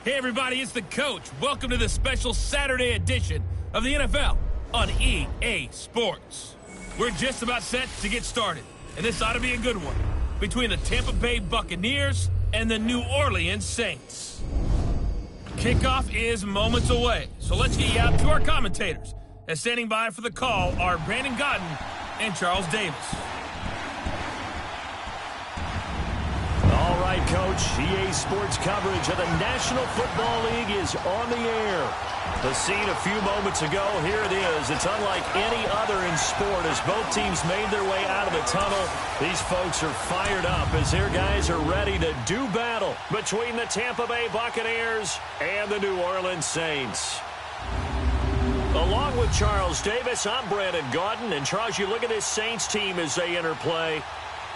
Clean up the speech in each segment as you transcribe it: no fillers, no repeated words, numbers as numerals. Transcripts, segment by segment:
Hey everybody, it's the coach. Welcome to the special Saturday edition of the NFL on EA Sports. We're just about set to get started, and this ought to be a good one between the Tampa Bay Buccaneers and the New Orleans Saints. Kickoff is moments away, so let's get you out to our commentators. And standing by for the call are Brandon Godden and Charles Davis. All right, Coach. EA Sports coverage of the National Football League is on the air. The scene a few moments ago, here it is. It's unlike any other in sport as both teams made their way out of the tunnel. These folks are fired up as their guys are ready to do battle between the Tampa Bay Buccaneers and the New Orleans Saints. Along with Charles Davis, I'm Brandon Godden. And Charles, you look at this Saints team as they enter play.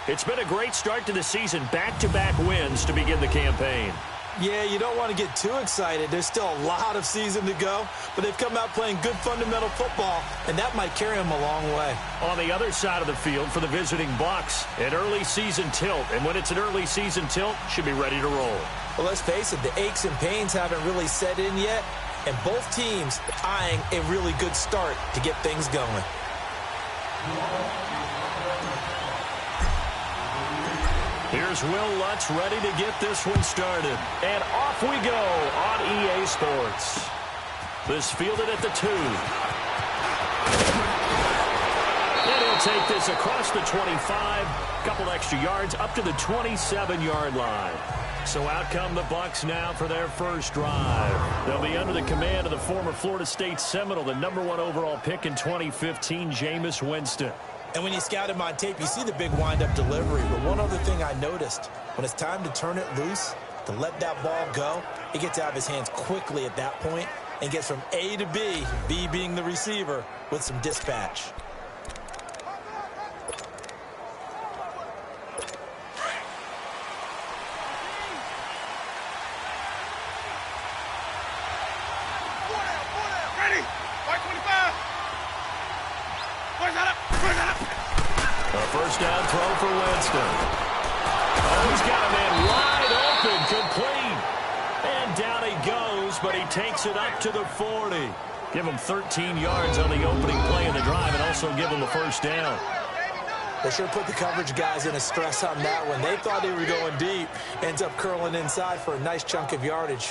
It's been a great start to the season, back-to-back wins to begin the campaign. Yeah, you don't want to get too excited. There's still a lot of season to go, but they've come out playing good fundamental football, and that might carry them a long way. On the other side of the field for the visiting Bucs, an early season tilt, and when it's an early season tilt, should be ready to roll. Well, let's face it, the aches and pains haven't really set in yet, and both teams eyeing a really good start to get things going. Here's Will Lutz ready to get this one started. And off we go on EA Sports. This fielded at the 2. And he'll take this across the 25. Couple extra yards up to the 27-yard line. So out come the Bucs now for their first drive. They'll be under the command of the former Florida State Seminole, the #1 overall pick in 2015, Jameis Winston. And when you scout him on tape, you see the big wind-up delivery. But one other thing I noticed, when it's time to turn it loose, to let that ball go, he gets out of his hands quickly at that point and gets from A to B, B being the receiver, with some dispatch. First down throw for Winston. Oh, he's got a man wide open, complete. And down he goes, but he takes it up to the 40. Give him 13 yards on the opening play of the drive and also give him the first down. They sure put the coverage guys in a stress on that one. They thought they were going deep. Ends up curling inside for a nice chunk of yardage.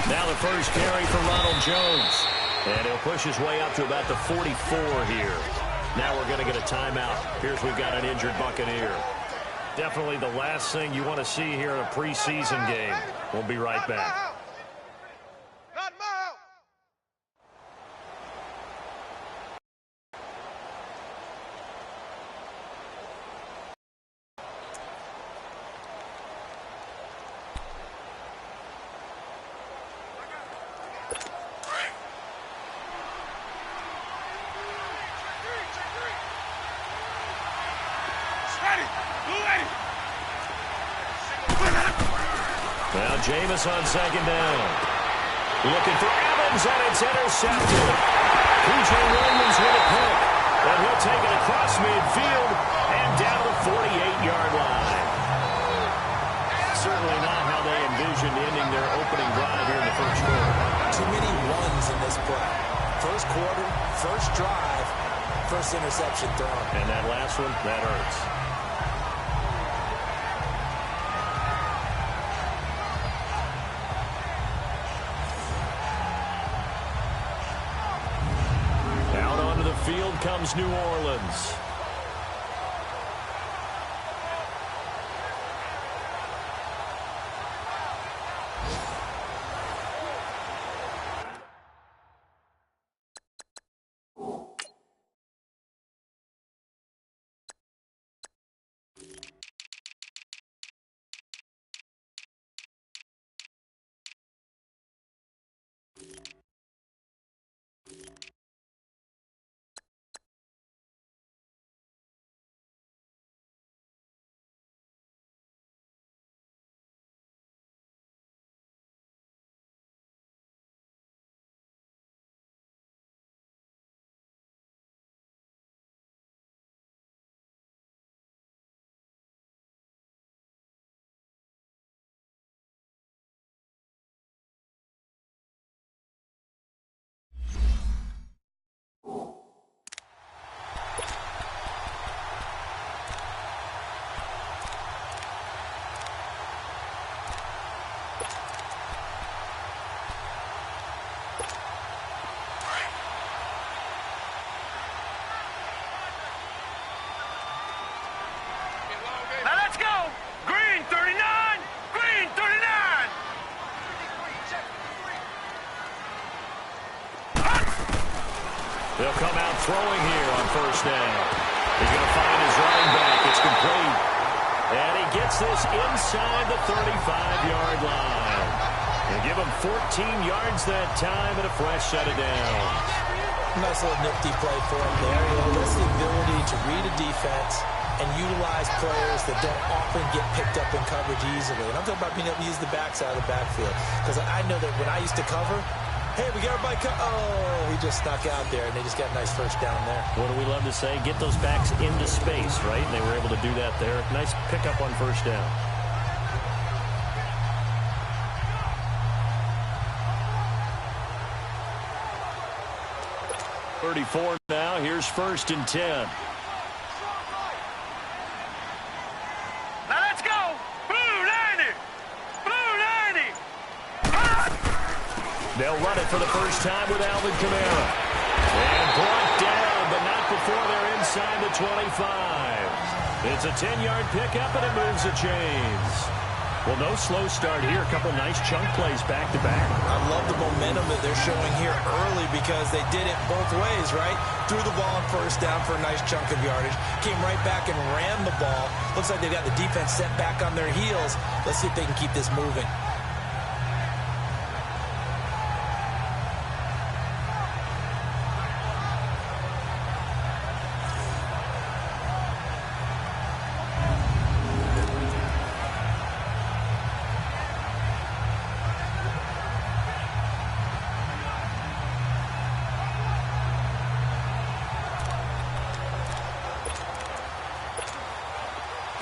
Now the first carry for Ronald Jones. And he'll push his way up to about the 44 here. Now we're going to get a timeout. Here's we've got an injured Buccaneer. Definitely the last thing you want to see here in a preseason game. We'll be right back. Now Jameis on second down. Looking for Evans, and it's intercepted. P.J. Williams with a pick. And he'll take it across midfield and down the 48-yard line. Certainly not how they envisioned ending their opening drive here in the first quarter. Too many ones in this play. First quarter, first drive, first interception thrown. And that last one, that hurts. Field comes New Orleans. They'll come out throwing here on first down. He's going to find his running back. It's complete. And he gets this inside the 35-yard line. They give him 14 yards that time and a fresh set of downs. Nice little nifty play for him there. You know, that's the ability to read a defense and utilize players that don't often get picked up in coverage easily. And I'm talking about being able to use the backside of the backfield. Because I know that when I used to cover, hey, we got everybody oh, he just snuck out there, and they just got a nice first down there. What do we love to say? Get those backs into space, right? And they were able to do that there. Nice pickup on first down. .34 now. Here's 1st and 10. Now let's go. Blue 90. Blue 90. They'll run it for the first time with Alvin Kamara. And brought down, but not before they're inside the 25. It's a 10-yard pickup, and it moves the chains. Well, no slow start here. A couple nice chunk plays back-to-back. I love the momentum that they're showing here early because they did it both ways, right? Threw the ball on first down for a nice chunk of yardage. Came right back and ran the ball. Looks like they got the defense set back on their heels. Let's see if they can keep this moving.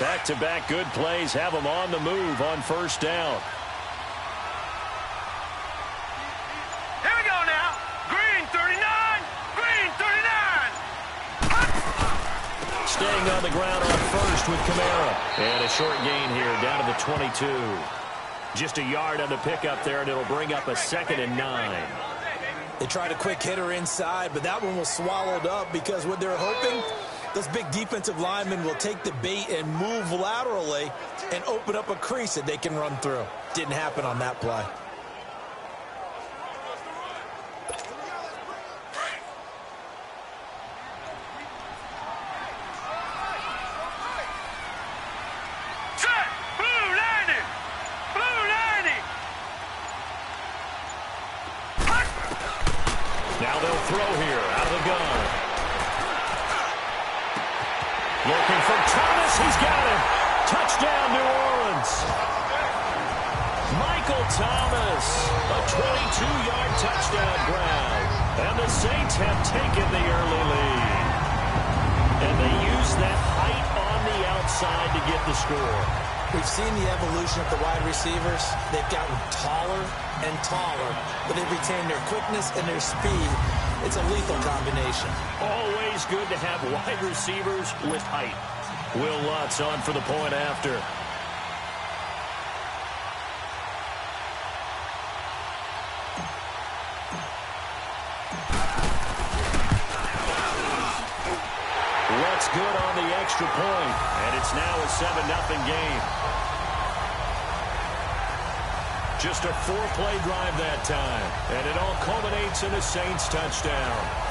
Back-to-back good plays have them on the move on first down. Here we go now. Green 39. Green 39. Staying on the ground on first with Kamara. And a short gain here down to the 22. Just a yard on the pickup there, and it'll bring up a 2nd and 9. They tried a quick hitter inside, but that one was swallowed up because what they're hoping, those big defensive linemen will take the bait and move laterally and open up a crease that they can run through. Didn't happen on that play. Set. Blue 90. Blue 90. Now they'll throw here out of the gun. Looking for Thomas. He's got him. Touchdown, New Orleans. Michael Thomas, a 22-yard touchdown grab. And the Saints have taken the early lead. And they use that height on the outside to get the score. We've seen the evolution of the wide receivers. They've gotten taller and taller, but they've retained their quickness and their speed. It's a lethal combination. Always good to have wide receivers with height. Will Lutz on for the point after. Lutz good on the extra point, and it's now a 7-0 game. Just a 4-play drive that time, and it all culminates in a Saints touchdown.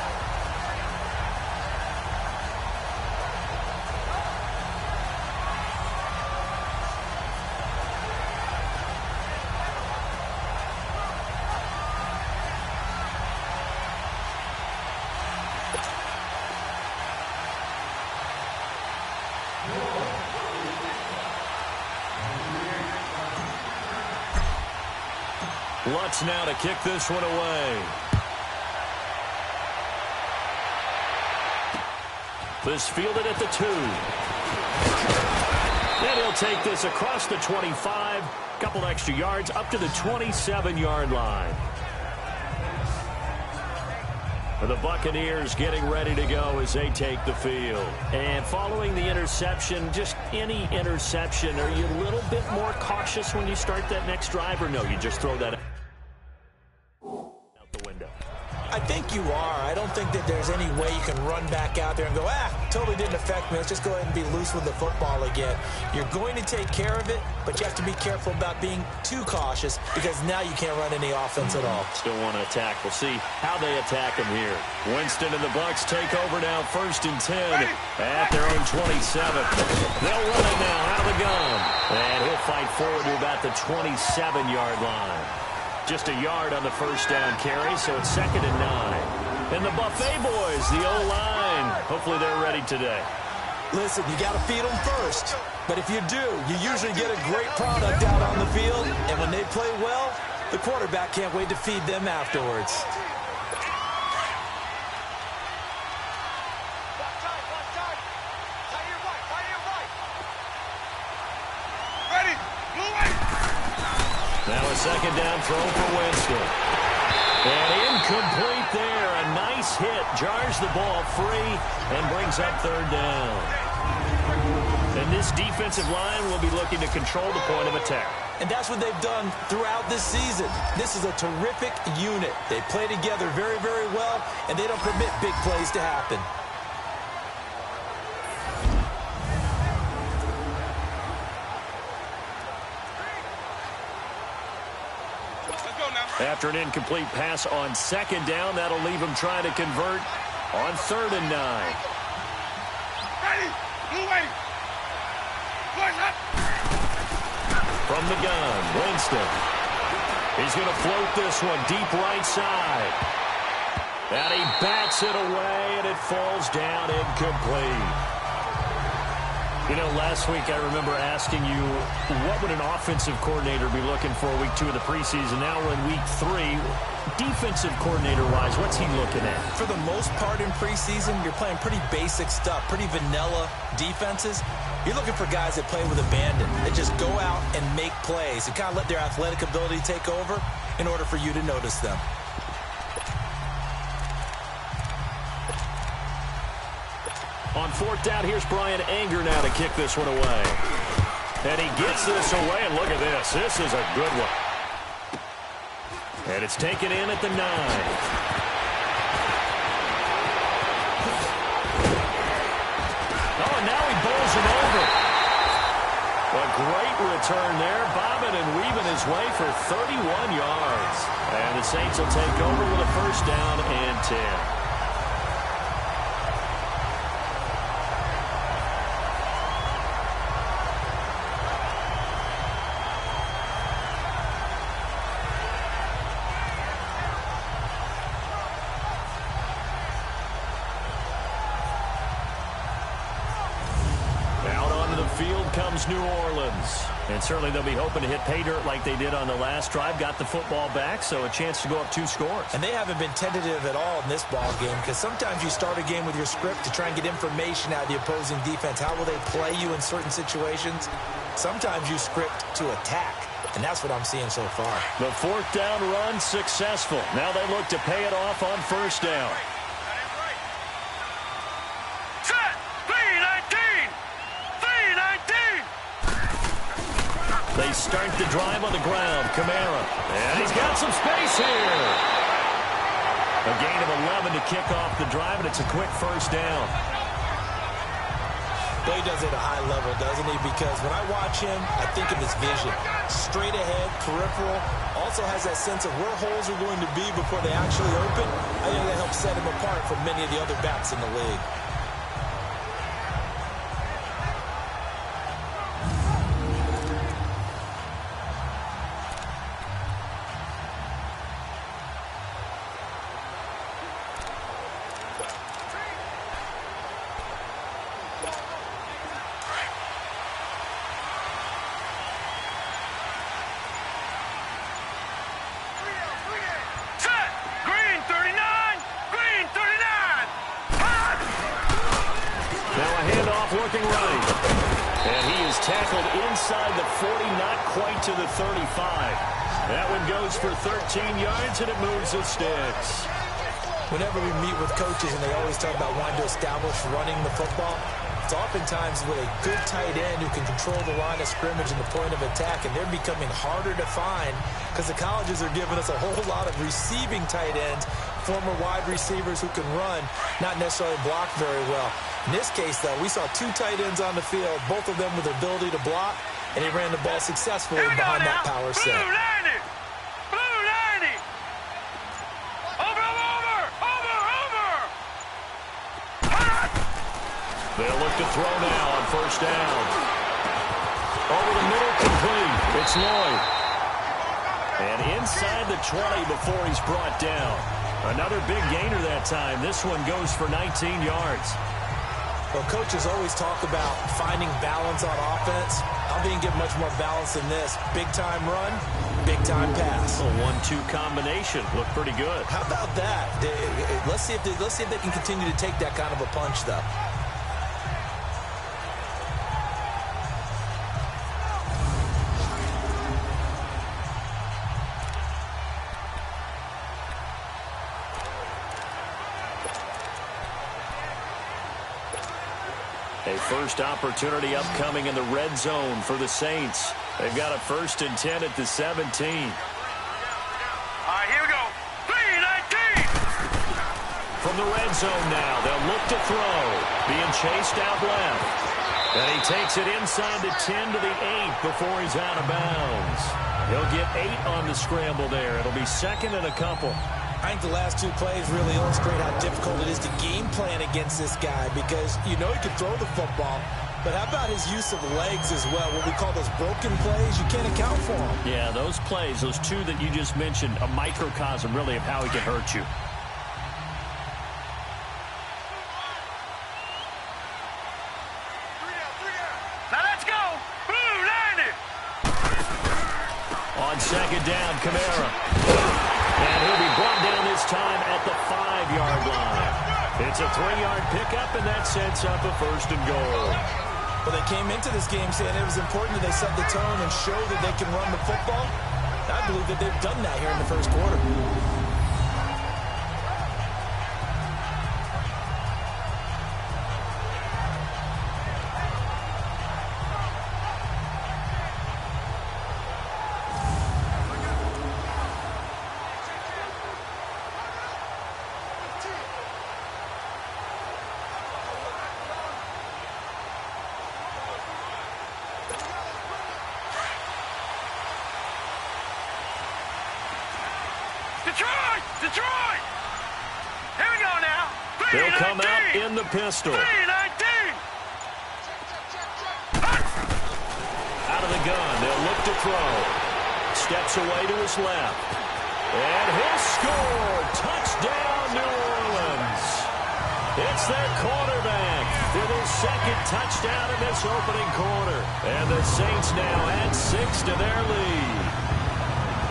Lutz now to kick this one away. This fielded at the 2. And he'll take this across the 25. Couple extra yards up to the 27-yard line. The Buccaneers getting ready to go as they take the field. And following the interception, just any interception, are you a little bit more cautious when you start that next drive, or no, you just throw that out the window? I I think you are. I don't think that there's any way you can run back out there and go, totally didn't affect me. Let's just go ahead and be loose with the football again. You're going to take care of it, but you have to be careful about being too cautious because now you can't run any offense at all. Still want to attack. We'll see how they attack him here. Winston and the Bucs take over now, 1st and 10 at their own 27. They'll run it now out of the gun. And he'll fight forward to about the 27-yard line. Just a yard on the 1st down carry, so it's 2nd and 9. And the Buffet boys, the O-line, hopefully they're ready today. Listen, you got to feed them first. But if you do, you usually get a great product out on the field. And when they play well, the quarterback can't wait to feed them afterwards. Now a 2nd down throw for Winston. And incomplete there. A nice hit. Jars the ball free and brings up 3rd down. And this defensive line will be looking to control the point of attack. And that's what they've done throughout this season. This is a terrific unit. They play together very, very well, and they don't permit big plays to happen. After an incomplete pass on 2nd down, that'll leave him trying to convert on 3rd and 9. From the gun, Winston. He's going to float this one deep right side. And he bats it away, and it falls down incomplete. You know, last week I remember asking you, what would an offensive coordinator be looking for week 2 of the preseason? Now we're in week 3. Defensive coordinator-wise, what's he looking at? For the most part in preseason, you're playing pretty basic stuff, pretty vanilla defenses. You're looking for guys that play with abandon, that just go out and make plays and kind of let their athletic ability take over in order for you to notice them. On 4th down, here's Brian Anger now to kick this one away. And he gets this away, and look at this. This is a good one. And it's taken in at the 9. Oh, and now he bowls him over. A great return there, bobbing and weaving his way for 31 yards. And the Saints will take over with a 1st down and 10. New Orleans. And certainly they'll be hoping to hit pay dirt like they did on the last drive. Got the football back, so a chance to go up 2 scores. And they haven't been tentative at all in this ball game because sometimes you start a game with your script to try and get information out of the opposing defense. How will they play you in certain situations? Sometimes you script to attack, and that's what I'm seeing so far. The 4th down run successful. Now they look to pay it off on 1st down. They start the drive on the ground. Kamara. And he's got some space here. A gain of 11 to kick off the drive, and it's a quick 1st down. Well, he does it at a high level, doesn't he? Because when I watch him, I think of his vision. Straight ahead, peripheral. Also has that sense of where holes are going to be before they actually open. I think that helps set him apart from many of the other backs in the league. Working right. And he is tackled inside the 40, not quite to the 35. That one goes for 13 yards, and it moves the sticks. Whenever we meet with coaches, and they always talk about wanting to establish running the football, it's oftentimes with a good tight end who can control the line of scrimmage and the point of attack, and they're becoming harder to find because the colleges are giving us a whole lot of receiving tight ends former wide receivers who can run, not necessarily block very well. In this case, though, we saw two tight ends on the field, both of them with the ability to block, and he ran the ball successfully behind that power set. Blue 90! Blue 90! Over! They'll look to throw now on first down. Over the middle, complete. It's Lloyd. And inside the 20 before he's brought down. Another big gainer that time. This one goes for 19 yards. Well, coaches always talk about finding balance on offense. I don't think you get much more balance than this. Big-time run, big-time pass. A 1-2 combination. Looked pretty good. How about that? Let's see if they can continue to take that kind of a punch, though. A first opportunity upcoming in the red zone for the Saints. They've got a 1st and 10 at the 17. All right, here we go. 3-19! From the red zone now, they'll look to throw. Being chased out left. And he takes it inside the 10 to the 8 before he's out of bounds. He'll get 8 on the scramble there. It'll be 2nd and a couple. I think the last two plays really illustrate how difficult it is to game plan against this guy because you know he can throw the football, but how about his use of legs as well? What we call those broken plays, you can't account for them. Yeah, those plays, those two that you just mentioned, a microcosm really of how he can hurt you. Now let's go! Blue 90! On 2nd down, Kamara. And he'll be brought down this time at the 5-yard line. It's a 3-yard pickup, and that sets up a 1st and goal. Well, they came into this game saying it was important that they set the tone and show that they can run the football. I believe that they've done that here in the 1st quarter. Detroit! Here we go now. They'll come out in the pistol. 3-19! Out of the gun, they'll look to throw. Steps away to his left. And he'll score. Touchdown, New Orleans. It's their quarterback for his 2nd touchdown in this opening quarter. And the Saints now add 6 to their lead.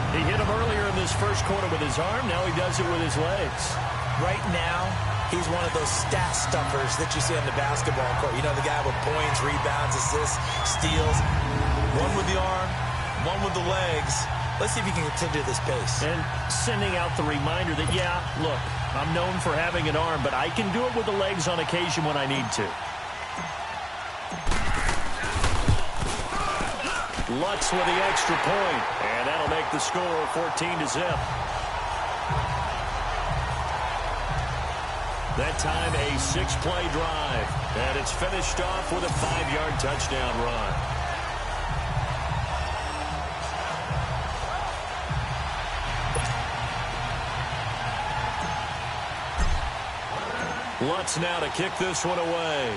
He hit him earlier in this 1st quarter with his arm. Now he does it with his legs. Right now, he's one of those stat stuffers that you see on the basketball court. You know, the guy with points, rebounds, assists, steals. One with the arm, one with the legs. Let's see if he can continue this pace. And sending out the reminder that, yeah, look, I'm known for having an arm, but I can do it with the legs on occasion when I need to. Lutz with the extra point, and that'll make the score 14-0. That time a 6-play drive, and it's finished off with a 5-yard touchdown run. Lutz now to kick this one away.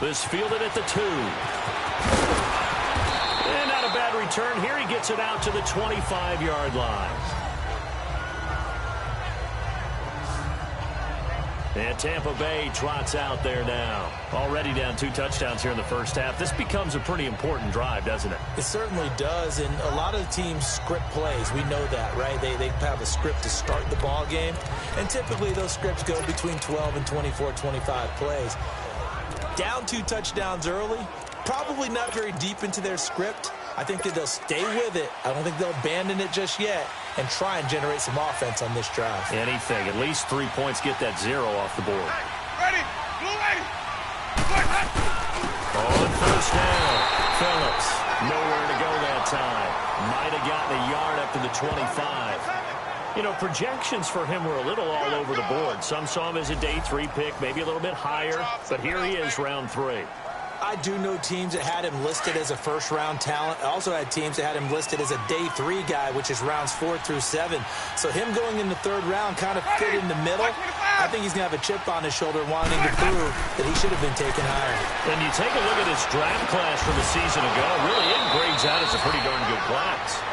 This fielded at the 2. And not a bad return. Here he gets it out to the 25-yard line. And Tampa Bay trots out there now. Already down 2 touchdowns here in the 1st half. This becomes a pretty important drive, doesn't it? It certainly does, and a lot of teams script plays. We know that, right? They have a script to start the ball game, and typically those scripts go between 12 and 24, 25 plays. Down 2 touchdowns early, probably not very deep into their script. I think that they'll stay with it. I don't think they'll abandon it just yet and try and generate some offense on this drive. Anything. At least 3 points, get that 0 off the board. Ready? Blue 80! On first down, Phillips. Nowhere to go that time. Might have gotten a yard up to the 25. You know, projections for him were a little all over the board. Some saw him as a day 3 pick, maybe a little bit higher. But here he is, round 3. I do know teams that had him listed as a first-round talent. I also had teams that had him listed as a day 3 guy, which is rounds 4 through 7. So him going in the 3rd round kind of fit in the middle. I think he's going to have a chip on his shoulder wanting to prove that he should have been taken higher. And you take a look at his draft class from a season ago, really it grades out as a pretty darn good class.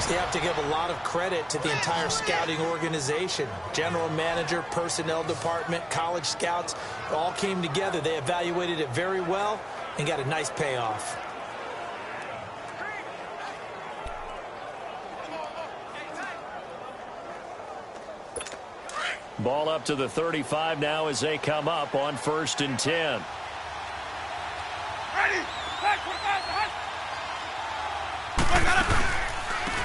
You have to give a lot of credit to the entire scouting organization. General manager, personnel department, college scouts, all came together. They evaluated it very well and got a nice payoff. Ball up to the 35 now as they come up on 1st and 10. Ready.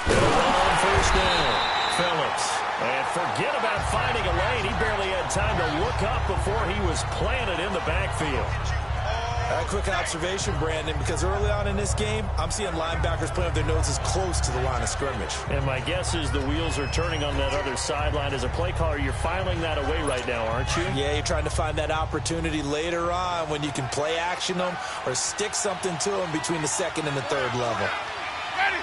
On 1st down, Phillips. And forget about finding a lane. He barely had time to look up before he was planted in the backfield. A quick observation, Brandon, because early on in this game, I'm seeing linebackers playing with their noses close to the line of scrimmage. And my guess is the wheels are turning on that other sideline. As a play caller, you're filing that away right now, aren't you? Yeah, you're trying to find that opportunity later on when you can play action them or stick something to them between the 2nd and the 3rd level. Ready.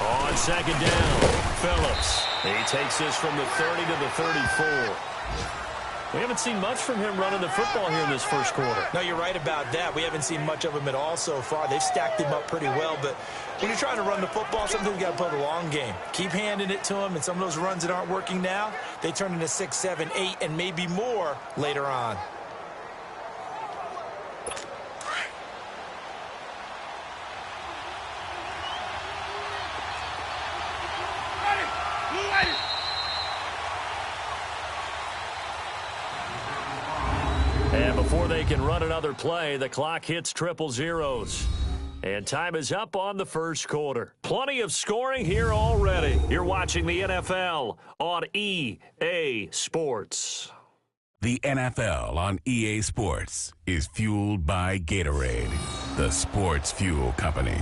On 2nd down, Phillips. He takes this from the 30 to the 34. We haven't seen much from him running the football here in this 1st quarter. No, you're right about that. We haven't seen much of him at all so far. They've stacked him up pretty well, but when you're trying to run the football, sometimes you got to play the long game. Keep handing it to him, and some of those runs that aren't working now, they turn into 6, 7, 8, and maybe more later on. And before they can run another play, the clock hits 000. And time is up on the 1st quarter. Plenty of scoring here already. You're watching the NFL on EA Sports. The NFL on EA Sports is fueled by Gatorade, the sports fuel company.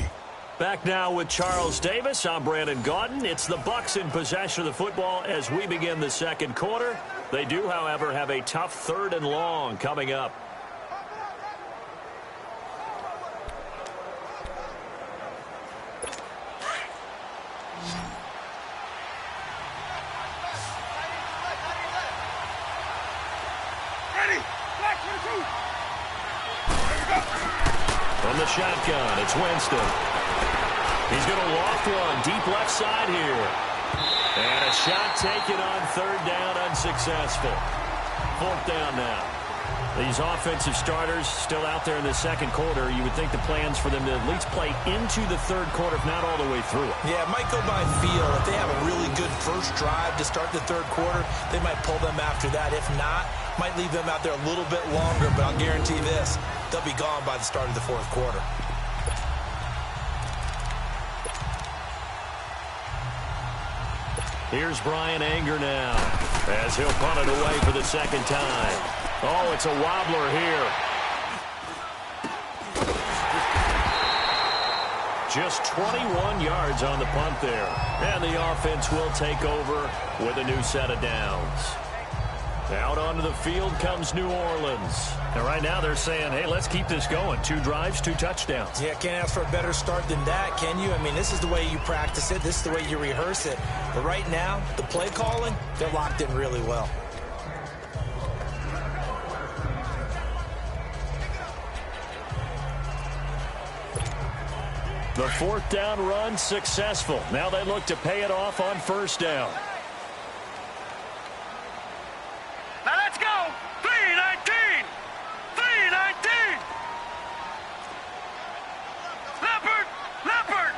Back now with Charles Davis. I'm Brandon Gaudin. It's the Bucs in possession of the football as we begin the 2nd quarter. They do, however, have a tough 3rd and long coming up. Ready. From the shotgun, it's Winston. He's going to loft one deep left side here. And a shot taken on 3rd down, unsuccessful. 4th down now. These offensive starters still out there in the 2nd quarter. You would think the plans for them to at least play into the 3rd quarter, if not all the way through it. Yeah, it might go by feel. If they have a really good first drive to start the 3rd quarter, they might pull them after that. If not, might leave them out there a little bit longer, but I'll guarantee this, they'll be gone by the start of the 4th quarter. Here's Brian Anger now as he'll punt it away for the 2nd time. Oh, it's a wobbler here. Just 21 yards on the punt there. And the offense will take over with a new set of downs. Out onto the field comes New Orleans. And right now they're saying, hey, let's keep this going. 2 drives, 2 touchdowns. Yeah, can't ask for a better start than that, can you? I mean, this is the way you practice it. This is the way you rehearse it. But right now, the play calling, they're locked in really well. The 4th down run successful. Now they look to pay it off on 1st down. Now let's go. 3-19. 3-19. Leopard. Leopard.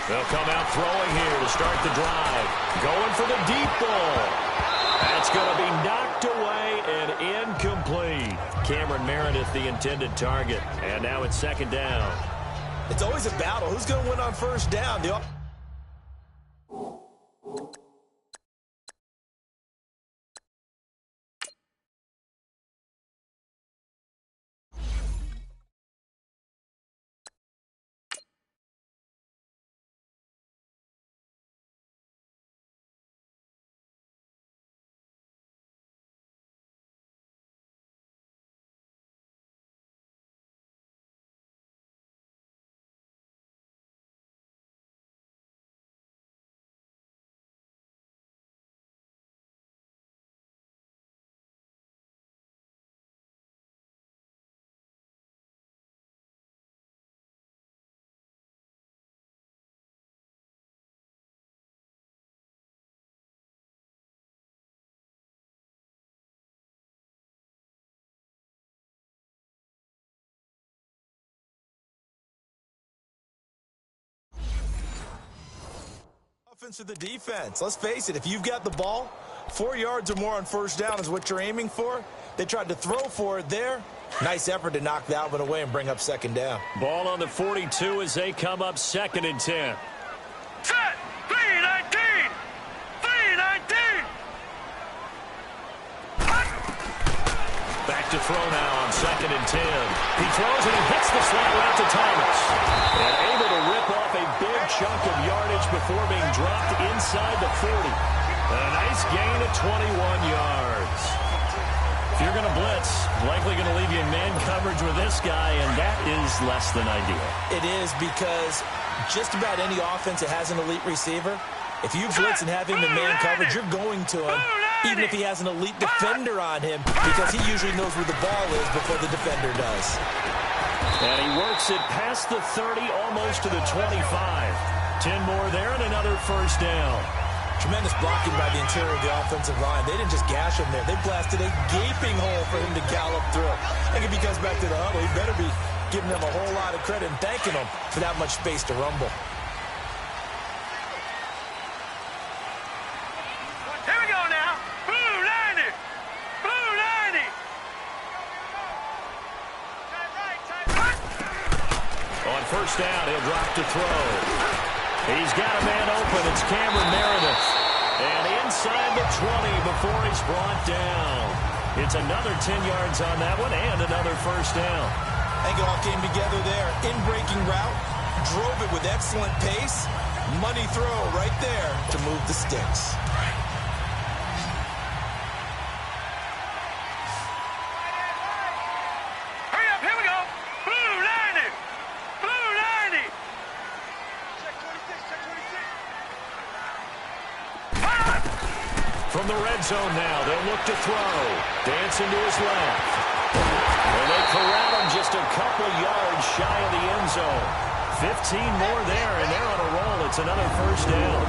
They'll come out throwing here to start the drive. Going for the deep ball. That's going to be knocked away and incomplete. Cameron Meredith, the intended target. And now it's 2nd down. It's always a battle. Who's going to win on 1st down? Offense or the defense. Let's face it, if you've got the ball, 4 yards or more on first down is what you're aiming for. They tried to throw for it there. Nice effort to knock that one away and bring up second down. Ball on the 42 as they come up 2nd and 10. Set! 3-19! 3-19! Back to throw now on 2nd and 10. He throws and he hits the slant route to Thomas. And able to rip off a big chunk of yardage before being dropped inside the 40. A nice gain of 21 yards. If you're going to blitz, likely going to leave you in man coverage with this guy, and that is less than ideal. It is, because just about any offense that has an elite receiver, if you blitz and have him in man coverage, you're going to him, even if he has an elite defender on him, because he usually knows where the ball is before the defender does. And he works it past the 30, almost to the 25. 10 more there and another first down. Tremendous blocking by the interior of the offensive line. They didn't just gash him there. They blasted a gaping hole for him to gallop through. I think if he comes back to the huddle, he better be giving them a whole lot of credit and thanking them for that much space to rumble. Here we go now. Blue 90! Blue 90! On first down, he'll drop to throw. He's got a man open. It's Cameron Meredith. And inside the 20 before he's brought down. It's another 10 yards on that one and another first down. I think it all came together there. In-breaking route, drove it with excellent pace. Money throw right there to move the sticks. Hurry up, here we go. Blue 90! Blue 90! From the red zone now, they'll look to throw. Dancing to his left. And they corral him just a couple yards shy of the end zone. 15 more there, and they're on a roll. It's another first down.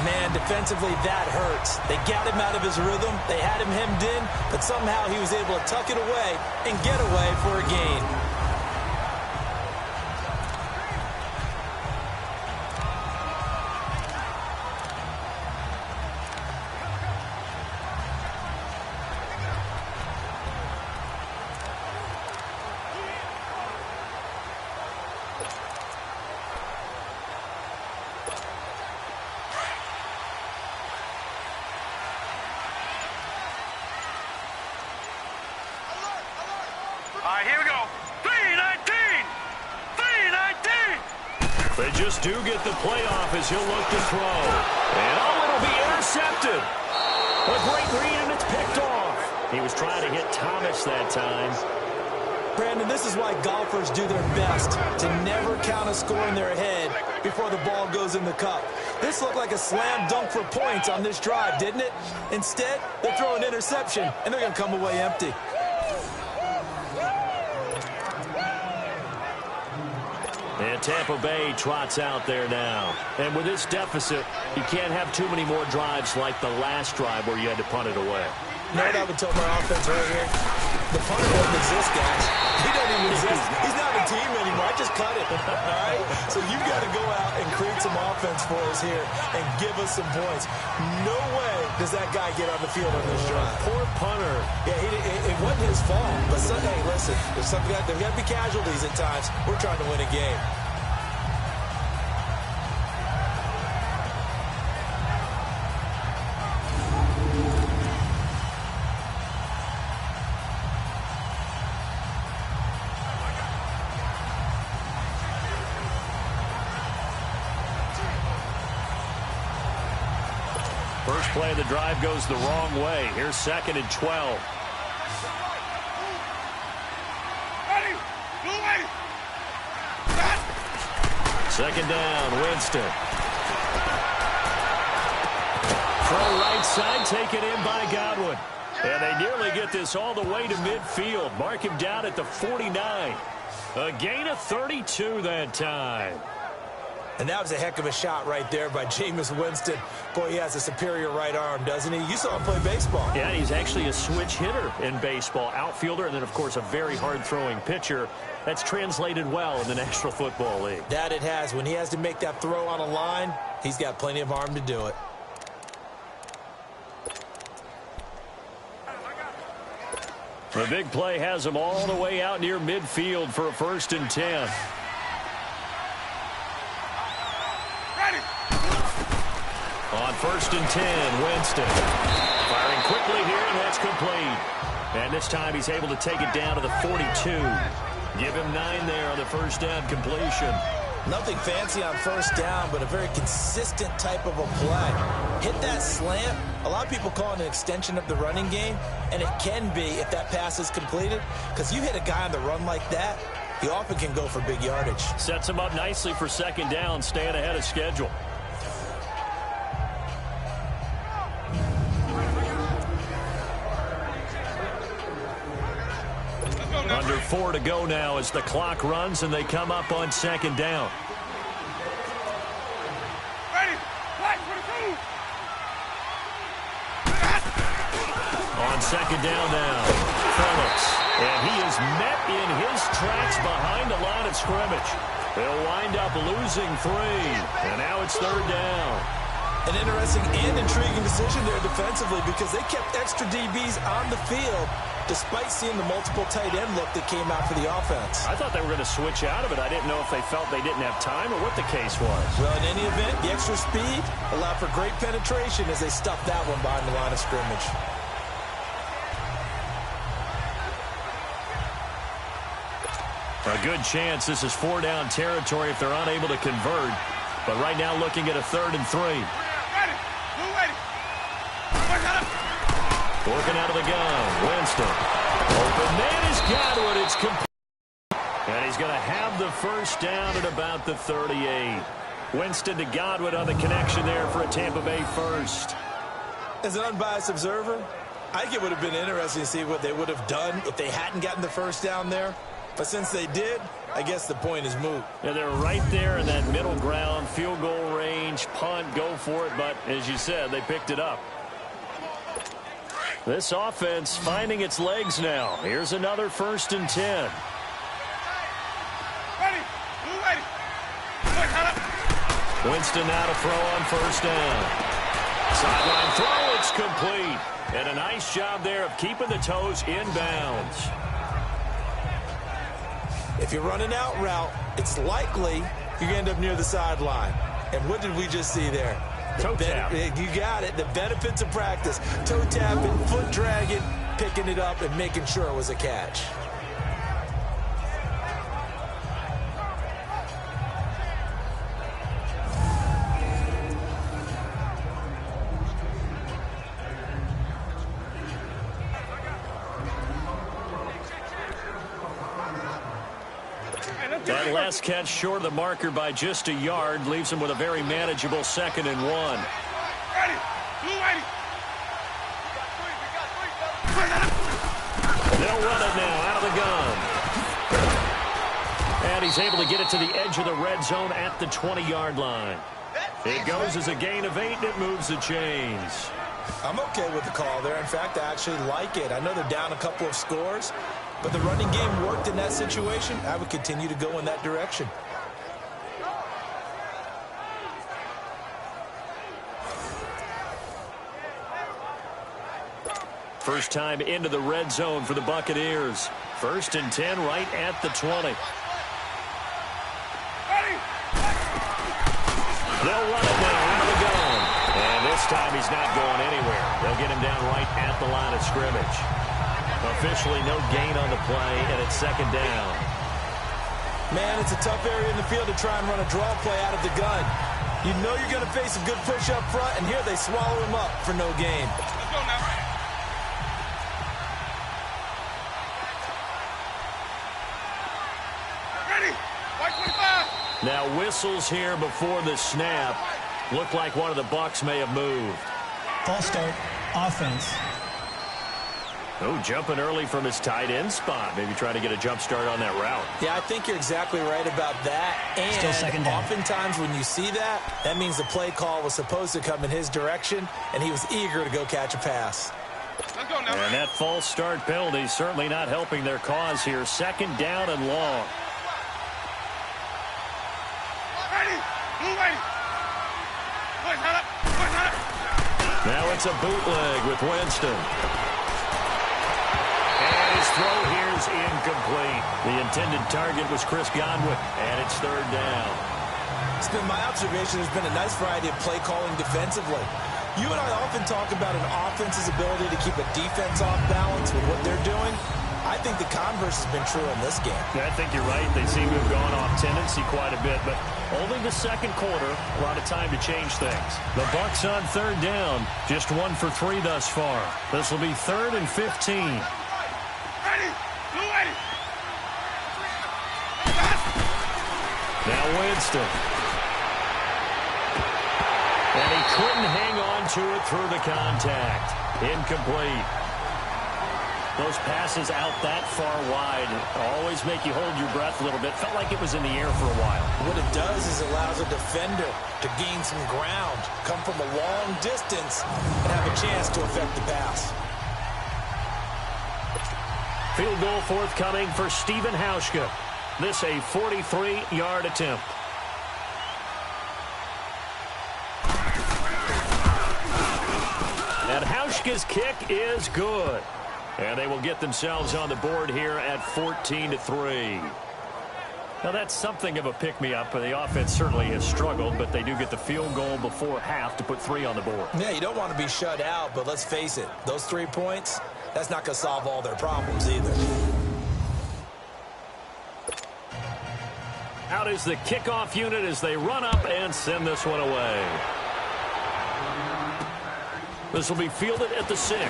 Man, defensively, that hurts. They got him out of his rhythm. They had him hemmed in, but somehow he was able to tuck it away and get away for a gain. All right, here we go. 3-19! 3-19! They just do get the playoff as he'll look to throw. And it'll be intercepted. A great read, and it's picked off. He was trying to hit Thomas that time. Brandon, this is why golfers do their best to never count a score in their head before the ball goes in the cup. This looked like a slam dunk for points on this drive, didn't it? Instead, they throw an interception, and they're going to come away empty. And Tampa Bay trots out there now. And with this deficit, you can't have too many more drives like the last drive where you had to punt it away. You know what I would tell my offense right here? The punter doesn't exist, guys. He doesn't even exist. He's not a team anymore. I just cut it, all right? So you've got to go out and create some offense for us here and give us some points. No way does that guy get on the field on this drive. Poor punter. Yeah, it wasn't his fault. But, hey, listen, there's got to be casualties at times. We're trying to win a game. First play of the drive goes the wrong way. Here's 2nd and 12. Second down, Winston. Throw right side, taken in by Godwin. And they nearly get this all the way to midfield. Mark him down at the 49. A gain of 32 that time. And that was a heck of a shot right there by Jameis Winston. Boy, he has a superior right arm, doesn't he? You saw him play baseball. Yeah, he's actually a switch hitter in baseball. Outfielder, and then, of course, a very hard-throwing pitcher. That's translated well in the National Football League. That it has. When he has to make that throw on a line, he's got plenty of arm to do it. The big play has him all the way out near midfield for a 1st and 10. On 1st and 10, Winston. Firing quickly here, and that's complete. And this time he's able to take it down to the 42. Give him 9 there on the first down completion. Nothing fancy on first down, but a very consistent type of a play. Hit that slant. A lot of people call it an extension of the running game, and it can be if that pass is completed, because you hit a guy on the run like that, he often can go for big yardage. Sets him up nicely for 2nd down, staying ahead of schedule. Under 4 to go now as the clock runs and they come up on 2nd down. Ready? Flight 22. On 2nd down now, Phillips. And he is met in his tracks behind the line of scrimmage. They'll wind up losing 3. And now it's 3rd down. An interesting and intriguing decision there defensively because they kept extra DBs on the field despite seeing the multiple tight end look that came out for the offense. I thought they were going to switch out of it. I didn't know if they felt they didn't have time or what the case was. Well, in any event, the extra speed allowed for great penetration as they stuffed that one behind the line of scrimmage. A good chance this is 4-down territory if they're unable to convert. But right now looking at a 3rd and 3. Ready? Who ready? Working out of the gun. Winston. Open man is Godwin. It's complete. And he's going to have the first down at about the 38. Winston to Godwin on the connection there for a Tampa Bay first. As an unbiased observer, I think it would have been interesting to see what they would have done if they hadn't gotten the first down there. But since they did, I guess the point is moot. Yeah, they're right there in that middle ground, field goal range, punt, go for it. But as you said, they picked it up. This offense finding its legs now. Here's another 1st and 10. Ready? Who ready? Winston now to throw on 1st down. Sideline throw, it's complete. And a nice job there of keeping the toes in bounds. If you run an out route, it's likely you end up near the sideline. And what did we just see there? Toe tap. You got it. The benefits of practice. Toe tapping, foot dragging, picking it up, and making sure it was a catch. That last catch short of the marker by just a yard leaves him with a very manageable 2nd and 1. Ready? Who ready? They'll run it now out of the gun. And he's able to get it to the edge of the red zone at the 20-yard line. It goes as a gain of 8, and it moves the chains. I'm okay with the call there. In fact, I actually like it. I know they're down a couple of scores, but the running game worked in that situation. I would continue to go in that direction. First time into the red zone for the Buccaneers. 1st and 10 right at the 20. They'll run it now out of the gun. And this time he's not going anywhere. They'll get him down right at the line of scrimmage. Officially no gain on the play, and it's 2nd down. Man, it's a tough area in the field to try and run a draw play out of the gun. You know you're going to face a good push up front, and here they swallow him up for no gain. Let's go now. Ready? White 25. Now whistles here before the snap. Looked like one of the Bucs may have moved. False start, offense. Oh, jumping early from his tight end spot. Maybe trying to get a jump start on that route. Yeah, I think you're exactly right about that. And still second down. Oftentimes when you see that, that means the play call was supposed to come in his direction, and he was eager to go catch a pass. Let's go now. And that false start penalty certainly not helping their cause here. Second down and long. Ready. Move ready. Boys, head up. Boys, head up. Now it's a bootleg with Winston. And his throw here is incomplete. The intended target was Chris Godwin, and it's third down. It's been my observation there's been a nice variety of play calling defensively. You and I often talk about an offense's ability to keep a defense off balance with what they're doing. I think the converse has been true in this game. Yeah, I think you're right. They seem to have gone off tendency quite a bit, but only the second quarter, a lot of time to change things. The Bucs on third down, just 1 for 3 thus far. This will be 3rd and 15. Ready. Move ready. Now Winston. And he couldn't hang on to it through the contact. Incomplete. Those passes out that far wide always make you hold your breath a little bit. Felt like it was in the air for a while. What it does is allows a defender to gain some ground, come from a long distance, and have a chance to affect the pass. Field goal forthcoming for Stephen Hauschka. This a 43-yard attempt. And Hauschka's kick is good. And they will get themselves on the board here at 14-3. Now that's something of a pick-me-up. The offense certainly has struggled, but they do get the field goal before half to put 3 on the board. Yeah, you don't want to be shut out, but let's face it, those 3 points, that's not going to solve all their problems either. Out is the kickoff unit as they run up and send this one away. This will be fielded at the 6.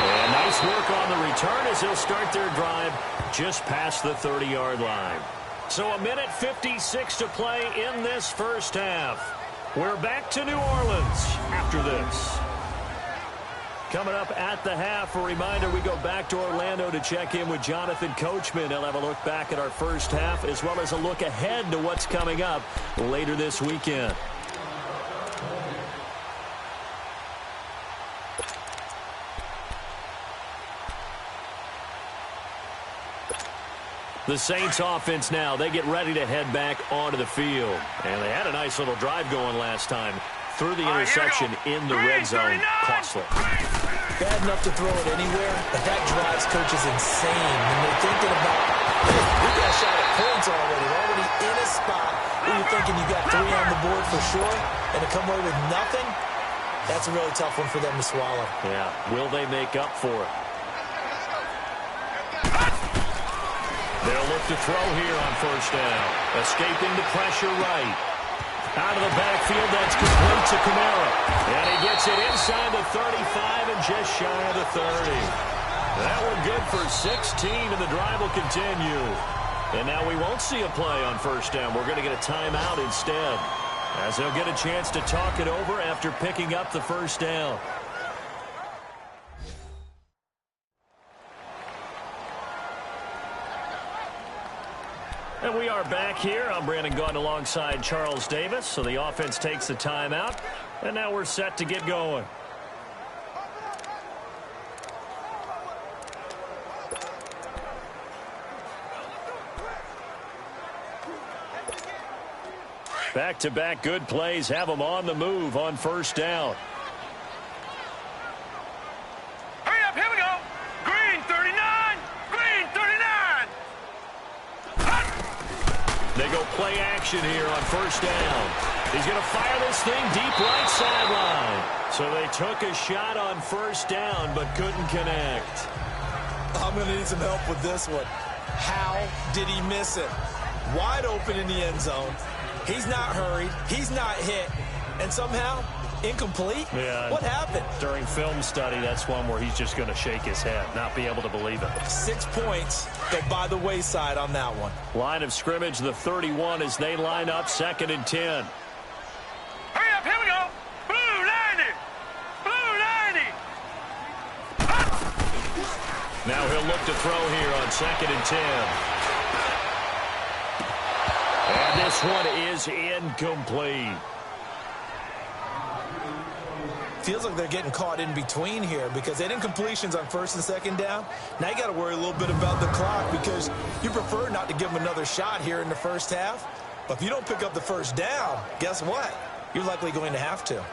And nice work on the return as they'll start their drive just past the 30-yard line. So 1:56 to play in this first half. We're back to New Orleans after this. Coming up at the half, a reminder, we go back to Orlando to check in with Jonathan Coachman. He'll have a look back at our first half as well as a look ahead to what's coming up later this weekend. The Saints offense now, they get ready to head back onto the field. And they had a nice little drive going last time through the interception in the red zone. Costly. Bad enough to throw it anywhere, but that drives coaches insane when they're thinking about, hey, we got a shot at points already. We're already in a spot where you're thinking you got 3 on the board for sure, and to come away with nothing, that's a really tough one for them to swallow. Yeah, will they make up for it? They'll look to throw here on first down. Escaping the pressure right. Out of the backfield, that's complete to Kamara. And he gets it inside the 35 and just shy of the 30. That one good for 16, and the drive will continue. And now we won't see a play on first down. We're going to get a timeout instead, as they'll get a chance to talk it over after picking up the first down. And we are back here. I'm Brandon Gaudin alongside Charles Davis. So the offense takes the timeout, and now we're set to get going. Back-to-back good plays have them on the move on first down. Hurry up, here we go. Green 39. Green 39. They go play action here on first down. He's going to fire this thing deep right sideline. So they took a shot on first down but couldn't connect. I'm going to need some help with this one. How did he miss it? Wide open in the end zone. He's not hurried. He's not hit. And somehow, incomplete? Yeah. What happened? During film study, that's one where he's just going to shake his head, not be able to believe it. 6 points go by the wayside on that one. Line of scrimmage, the 31 as they line up, 2nd and 10. Hurry up, here we go. Blue 90. Blue 90. to look to throw here on 2nd and 10. And this one is incomplete. Feels like they're getting caught in between here because they didn't completions on 1st and 2nd down. Now you got to worry a little bit about the clock because you prefer not to give them another shot here in the first half. But if you don't pick up the first down, guess what? You're likely going to have to.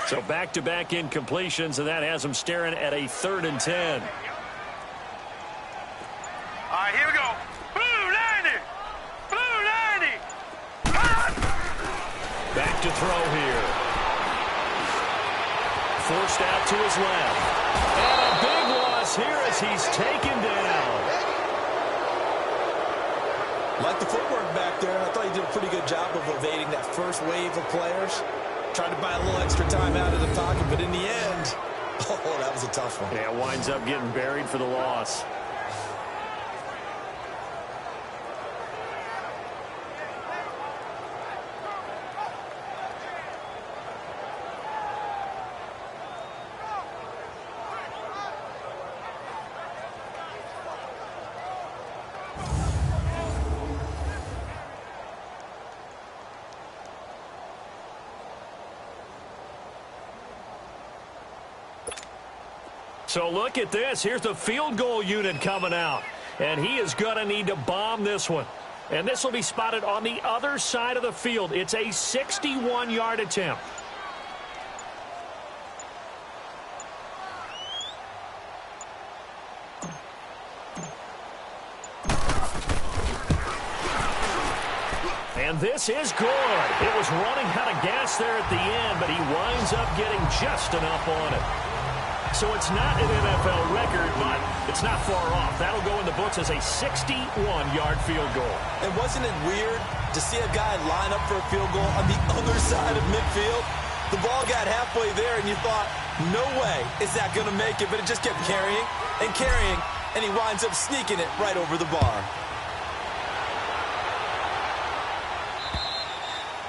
So back-to-back incompletions, and that has them staring at a 3rd and 10. All right, here we go. Blue 90. Blue 90. Back to throw here. Forced out to his left. And a big loss here as he's taken down. Like the footwork back there, I thought he did a pretty good job of evading that first wave of players. Tried to buy a little extra time out of the pocket, but in the end, oh, that was a tough one. Yeah, winds up getting buried for the loss. So look at this. Here's the field goal unit coming out. And he is going to need to bomb this one. And this will be spotted on the other side of the field. It's a 61-yard attempt. And this is good. It was running out of gas there at the end, but he winds up getting just enough on it. So it's not an NFL record, but it's not far off. That'll go in the books as a 61-yard field goal. And wasn't it weird to see a guy line up for a field goal on the other side of midfield? The ball got halfway there, and you thought, no way is that going to make it, but it just kept carrying, and he winds up sneaking it right over the bar.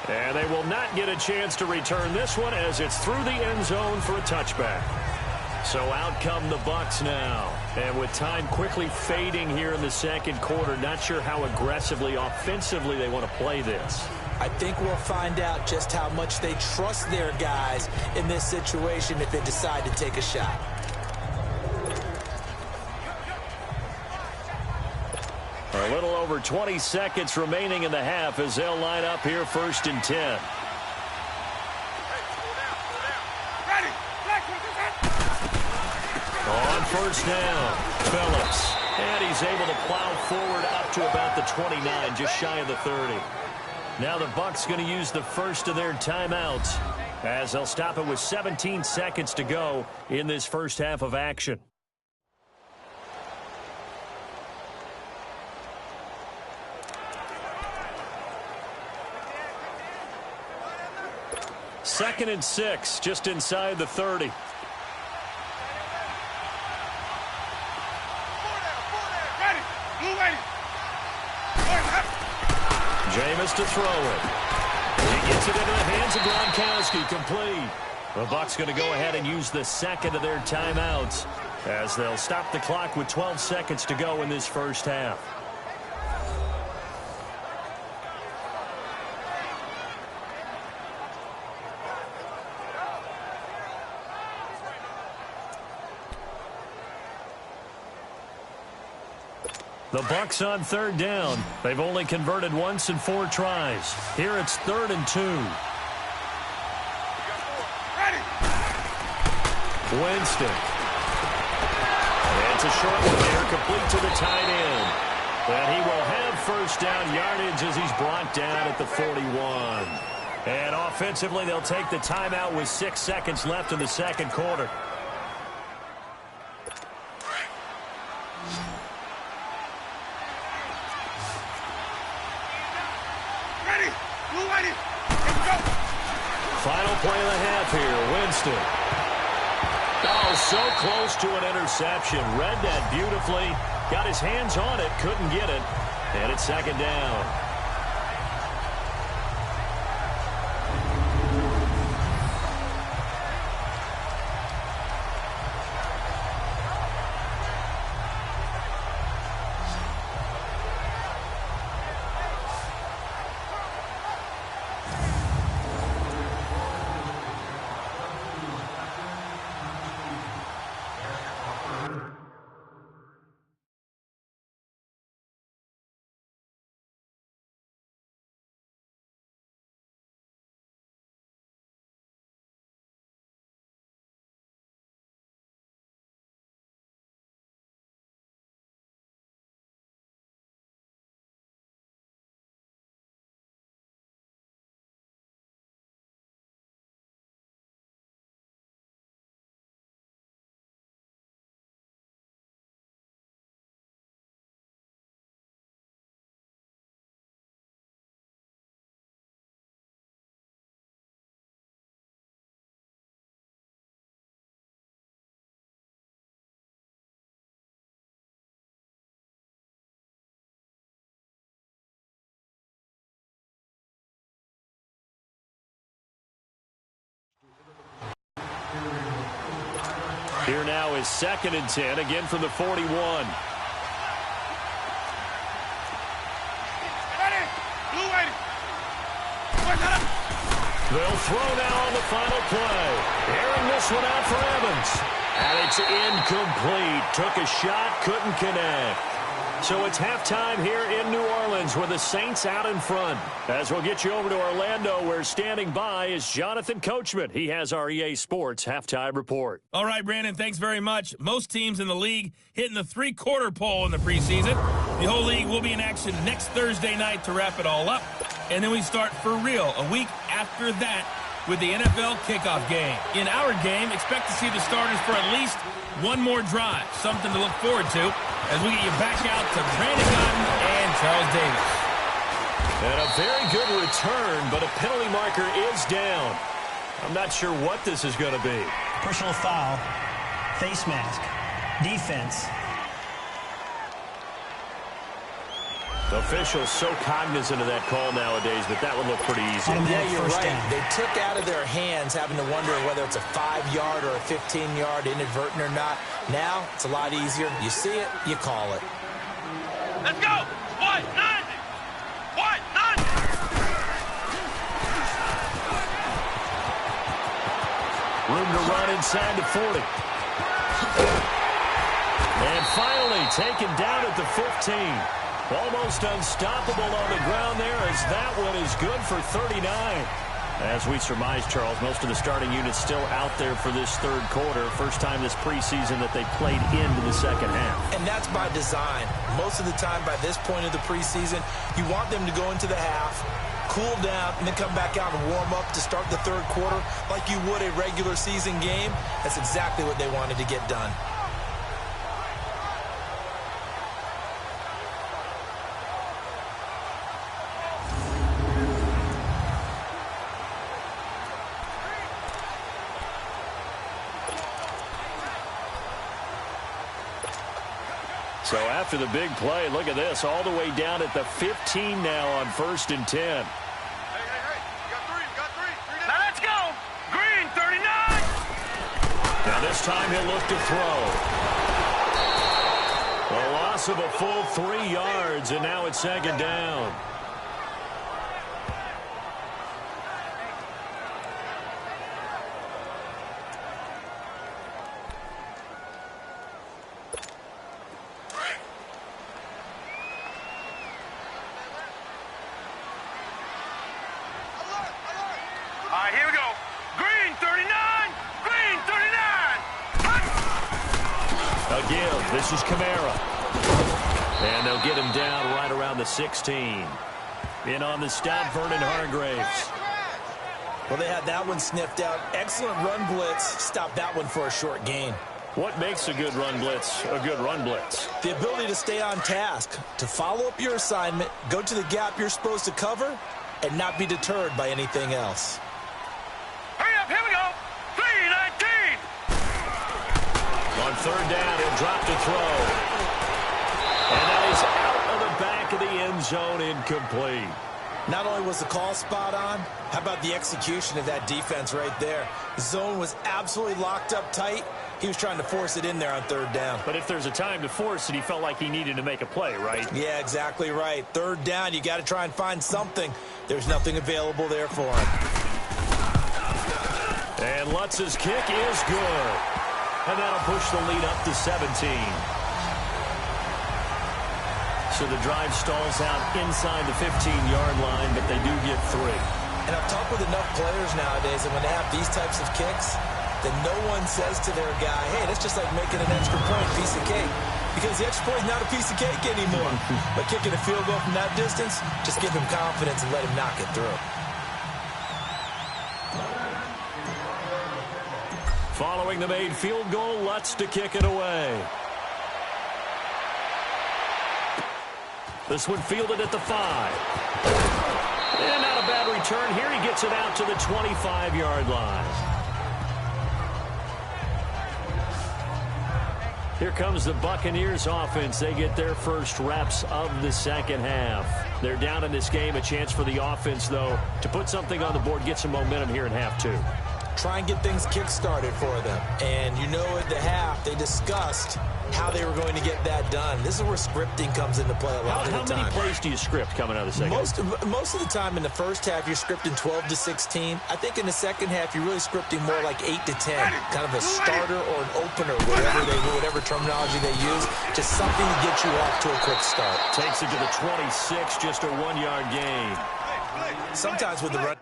And they will not get a chance to return this one as it's through the end zone for a touchback. So out come the Bucs now. And with time quickly fading here in the second quarter, not sure how aggressively, offensively they want to play this. I think we'll find out just how much they trust their guys in this situation if they decide to take a shot. A little over 20 seconds remaining in the half as they'll line up here 1st and 10. On 1st down, Phillips. And he's able to plow forward up to about the 29, just shy of the 30. Now the Bucs going to use the first of their timeouts as they'll stop it with 17 seconds to go in this first half of action. Second and 6, just inside the 30. Jameis to throw it. He gets it into the hands of Gronkowski, complete. The Bucs going to go ahead and use the second of their timeouts as they'll stop the clock with 12 seconds to go in this first half. The Bucs on 3rd down. They've only converted once in 4 tries. Here it's 3rd and 2. Winston. It's a short one there, complete to the tight end. And he will have first down yardage as he's brought down at the 41. And offensively, they'll take the timeout with 6 seconds left in the second quarter. Ready. Blue ready. Let's go. Final play of the half here. Winston. Oh, so close to an interception. Read that beautifully. Got his hands on it. Couldn't get it. And it's second down. Here now is 2nd and 10, again from the 41. Ready. Blue ready. They'll throw now on the final play. Airing this one out for Evans. And it's incomplete. Took a shot, couldn't connect. So it's halftime here in New Orleans with the Saints out in front. As we'll get you over to Orlando, where standing by is Jonathan Coachman. He has our EA Sports halftime report. All right, Brandon, thanks very much. Most teams in the league hitting the three-quarter pole in the preseason. The whole league will be in action next Thursday night to wrap it all up. And then we start for real a week after that with the NFL kickoff game. In our game, expect to see the starters for at least one more drive, something to look forward to as we get you back out to Brandon Cotton and Charles Davis. And a very good return, but a penalty marker is down. I'm not sure what this is going to be. Personal foul, face mask, defense. Officials so cognizant of that call nowadays, but that would look pretty easy. Yeah, you're right. Down. They took out of their hands having to wonder whether it's a 5-yard or a 15-yard inadvertent or not. Now, it's a lot easier. You see it, you call it. Let's go. 190. 190. Room to run inside the 40. And finally taken down at the 15. Almost unstoppable on the ground there, as that one is good for 39. As we surmise, Charles, most of the starting units still out there for this third quarter. First time this preseason that they played into the second half. And that's by design. Most of the time by this point of the preseason, you want them to go into the half, cool down, and then come back out and warm up to start the third quarter like you would a regular season game. That's exactly what they wanted to get done. So after the big play, look at this, all the way down at the 15 now on 1st and 10. Hey. You got three. Now let's go. Green, 39. Now this time he'll look to throw. A loss of a full 3 yards, and now it's second down. All right, here we go. Green, 39. Green, 39. give. This is Kamara. And they'll get him down right around the 16. In on the stop, Vernon Hargreaves. Well, they had that one sniffed out. Excellent run blitz. Stop that one for a short gain. What makes a good run blitz a good run blitz? The ability to stay on task, to follow up your assignment, go to the gap you're supposed to cover, and not be deterred by anything else. Hurry up, here we go. 3-19. On third down, he'll drop to throw. And that is out of the back of the end zone, incomplete. Not only was the call spot on, how about the execution of that defense right there? The zone was absolutely locked up tight. He was trying to force it in there on third down. But if there's a time to force it, he felt like he needed to make a play, right? Yeah, exactly right. Third down, you got to try and find something. There's nothing available there for him. And Lutz's kick is good. And that'll push the lead up to 17. So the drive stalls out inside the 15-yard line, but they do get 3. And I've talked with enough players nowadays, and when they have these types of kicks, then no one says to their guy, hey, that's just like making an extra point, piece of cake. Because the extra point is not a piece of cake anymore. But kicking a field goal from that distance, just give him confidence and let him knock it through. Following the made field goal, Lutz to kick it away. This one fielded at the 5. And not a bad return here. He gets it out to the 25-yard line. Here comes the Buccaneers offense. They get their first reps of the second half. They're down in this game. A chance for the offense, though, to put something on the board, get some momentum here in half 2. Try and get things kick-started for them. And you know at the half, they discussed how they were going to get that done. This is where scripting comes into play a lot of the time. How many plays do you script coming out of the second half? Most of the time in the first half, you're scripting 12 to 16. I think in the second half, you're really scripting more like 8 to 10. Kind of a starter or an opener, whatever terminology they use. Just something to get you off to a quick start. Takes it to the 26, just a 1-yard gain. Sometimes with the run.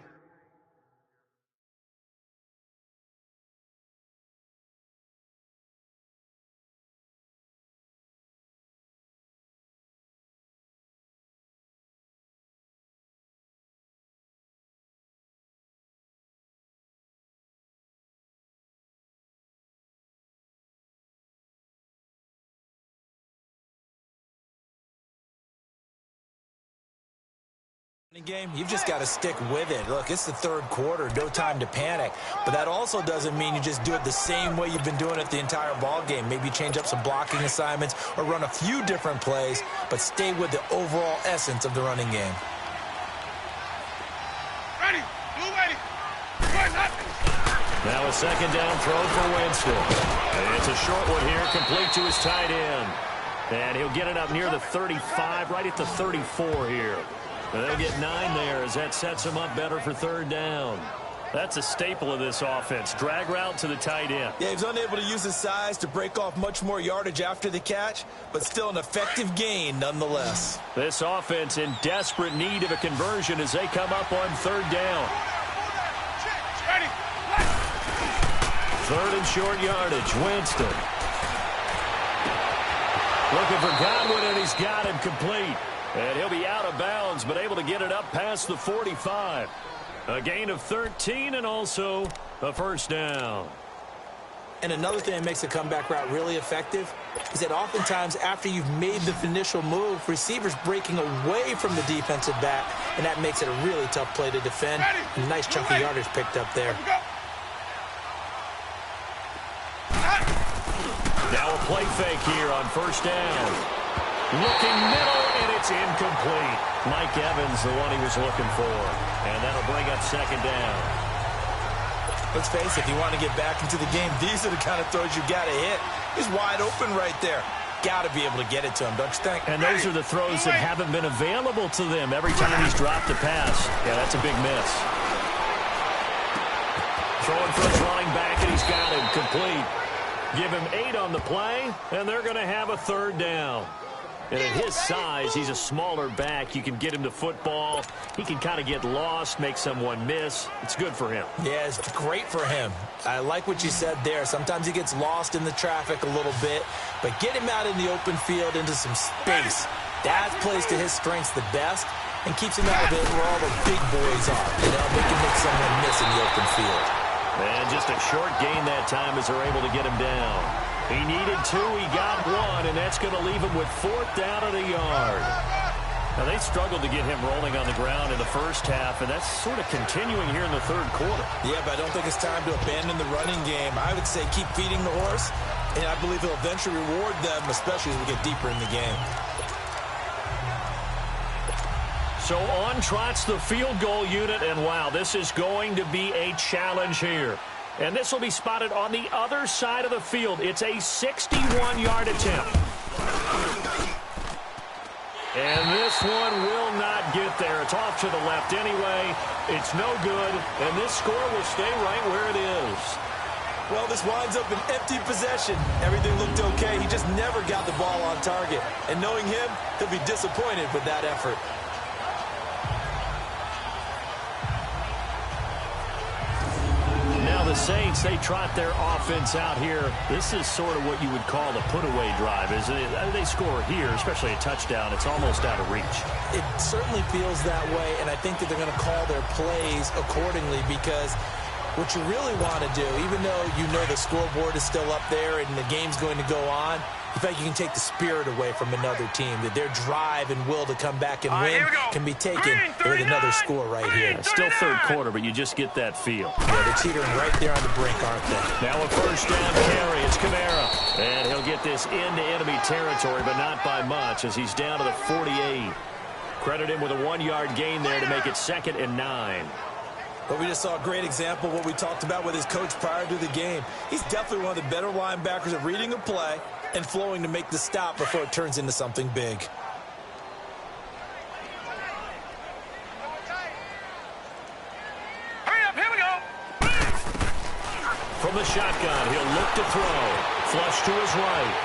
Game, you've just got to stick with it. Look, it's the third quarter, no time to panic. But that also doesn't mean you just do it the same way you've been doing it the entire ball game. Maybe change up some blocking assignments or run a few different plays, but stay with the overall essence of the running game. Ready, blue ready. Now a second down throw for Winston. And it's a short one here, complete to his tight end. And he'll get it up near the 35, right at the 34 here. They'll get 9 there as that sets him up better for third down. That's a staple of this offense. Drag route to the tight end. Yeah, he was unable to use his size to break off much more yardage after the catch, but still an effective gain nonetheless. This offense in desperate need of a conversion as they come up on third down. Ready. Third and short yardage. Winston. Looking for Godwin, and he's got him complete. And he'll be out of bounds, but able to get it up past the 45. A gain of 13 and also a first down. And another thing that makes a comeback route really effective is that oftentimes after you've made the initial move, receivers breaking away from the defensive back, and that makes it a really tough play to defend. A nice chunk of yardage picked up there. Now a play fake here on first down. Looking middle, and it's incomplete. Mike Evans, the one he was looking for. And that'll bring up second down. Let's face it, if you want to get back into the game, these are the kind of throws you got to hit. He's wide open right there. Got to be able to get it to him, don't you think? And those are the throws that haven't been available to them every time he's dropped a pass. Yeah, that's a big miss. Throwing for his running back, and he's got him complete. Give him 8 on the play, and they're going to have a third down. And at his size, he's a smaller back. You can get him to football. He can kind of get lost, make someone miss. It's good for him. Yeah, it's great for him. I like what you said there. Sometimes he gets lost in the traffic a little bit, but get him out in the open field into some space. That plays to his strengths the best and keeps him out of it where all the big boys are. You know, they can make someone miss in the open field. And just a short gain that time as they're able to get him down. He needed 2, he got 1, and that's going to leave him with 4th down at a yard. Now, they struggled to get him rolling on the ground in the first half, and that's sort of continuing here in the third quarter. Yeah, but I don't think it's time to abandon the running game. I would say keep feeding the horse, and I believe he'll eventually reward them, especially as we get deeper in the game. So on trots the field goal unit, and wow, this is going to be a challenge here. And this will be spotted on the other side of the field. It's a 61-yard attempt. And this one will not get there. It's off to the left anyway. It's no good, and this score will stay right where it is. Well, this winds up an empty possession. Everything looked okay. He just never got the ball on target. And knowing him, he'll be disappointed with that effort. The Saints, they trot their offense out here. This is sort of what you would call the put-away drive, isn't it? They score here, especially a touchdown. It's almost out of reach. It certainly feels that way, and I think that they're going to call their plays accordingly because what you really want to do, even though you know the scoreboard is still up there and the game's going to go on, in fact, you can take the spirit away from another team, that their drive and will to come back and win can be taken with another score right here. Still third quarter, but you just get that feel. Yeah, they're teetering right there on the brink, aren't they? Now a first down carry. It's Kamara. And he'll get this into enemy territory, but not by much as he's down to the 48. Credit him with a 1-yard gain there to make it 2nd and 9. But we just saw a great example of what we talked about with his coach prior to the game. He's definitely one of the better linebackers at reading a play and flowing to make the stop before it turns into something big. Hurry up, here we go. From the shotgun, he'll look to throw. Flush to his right.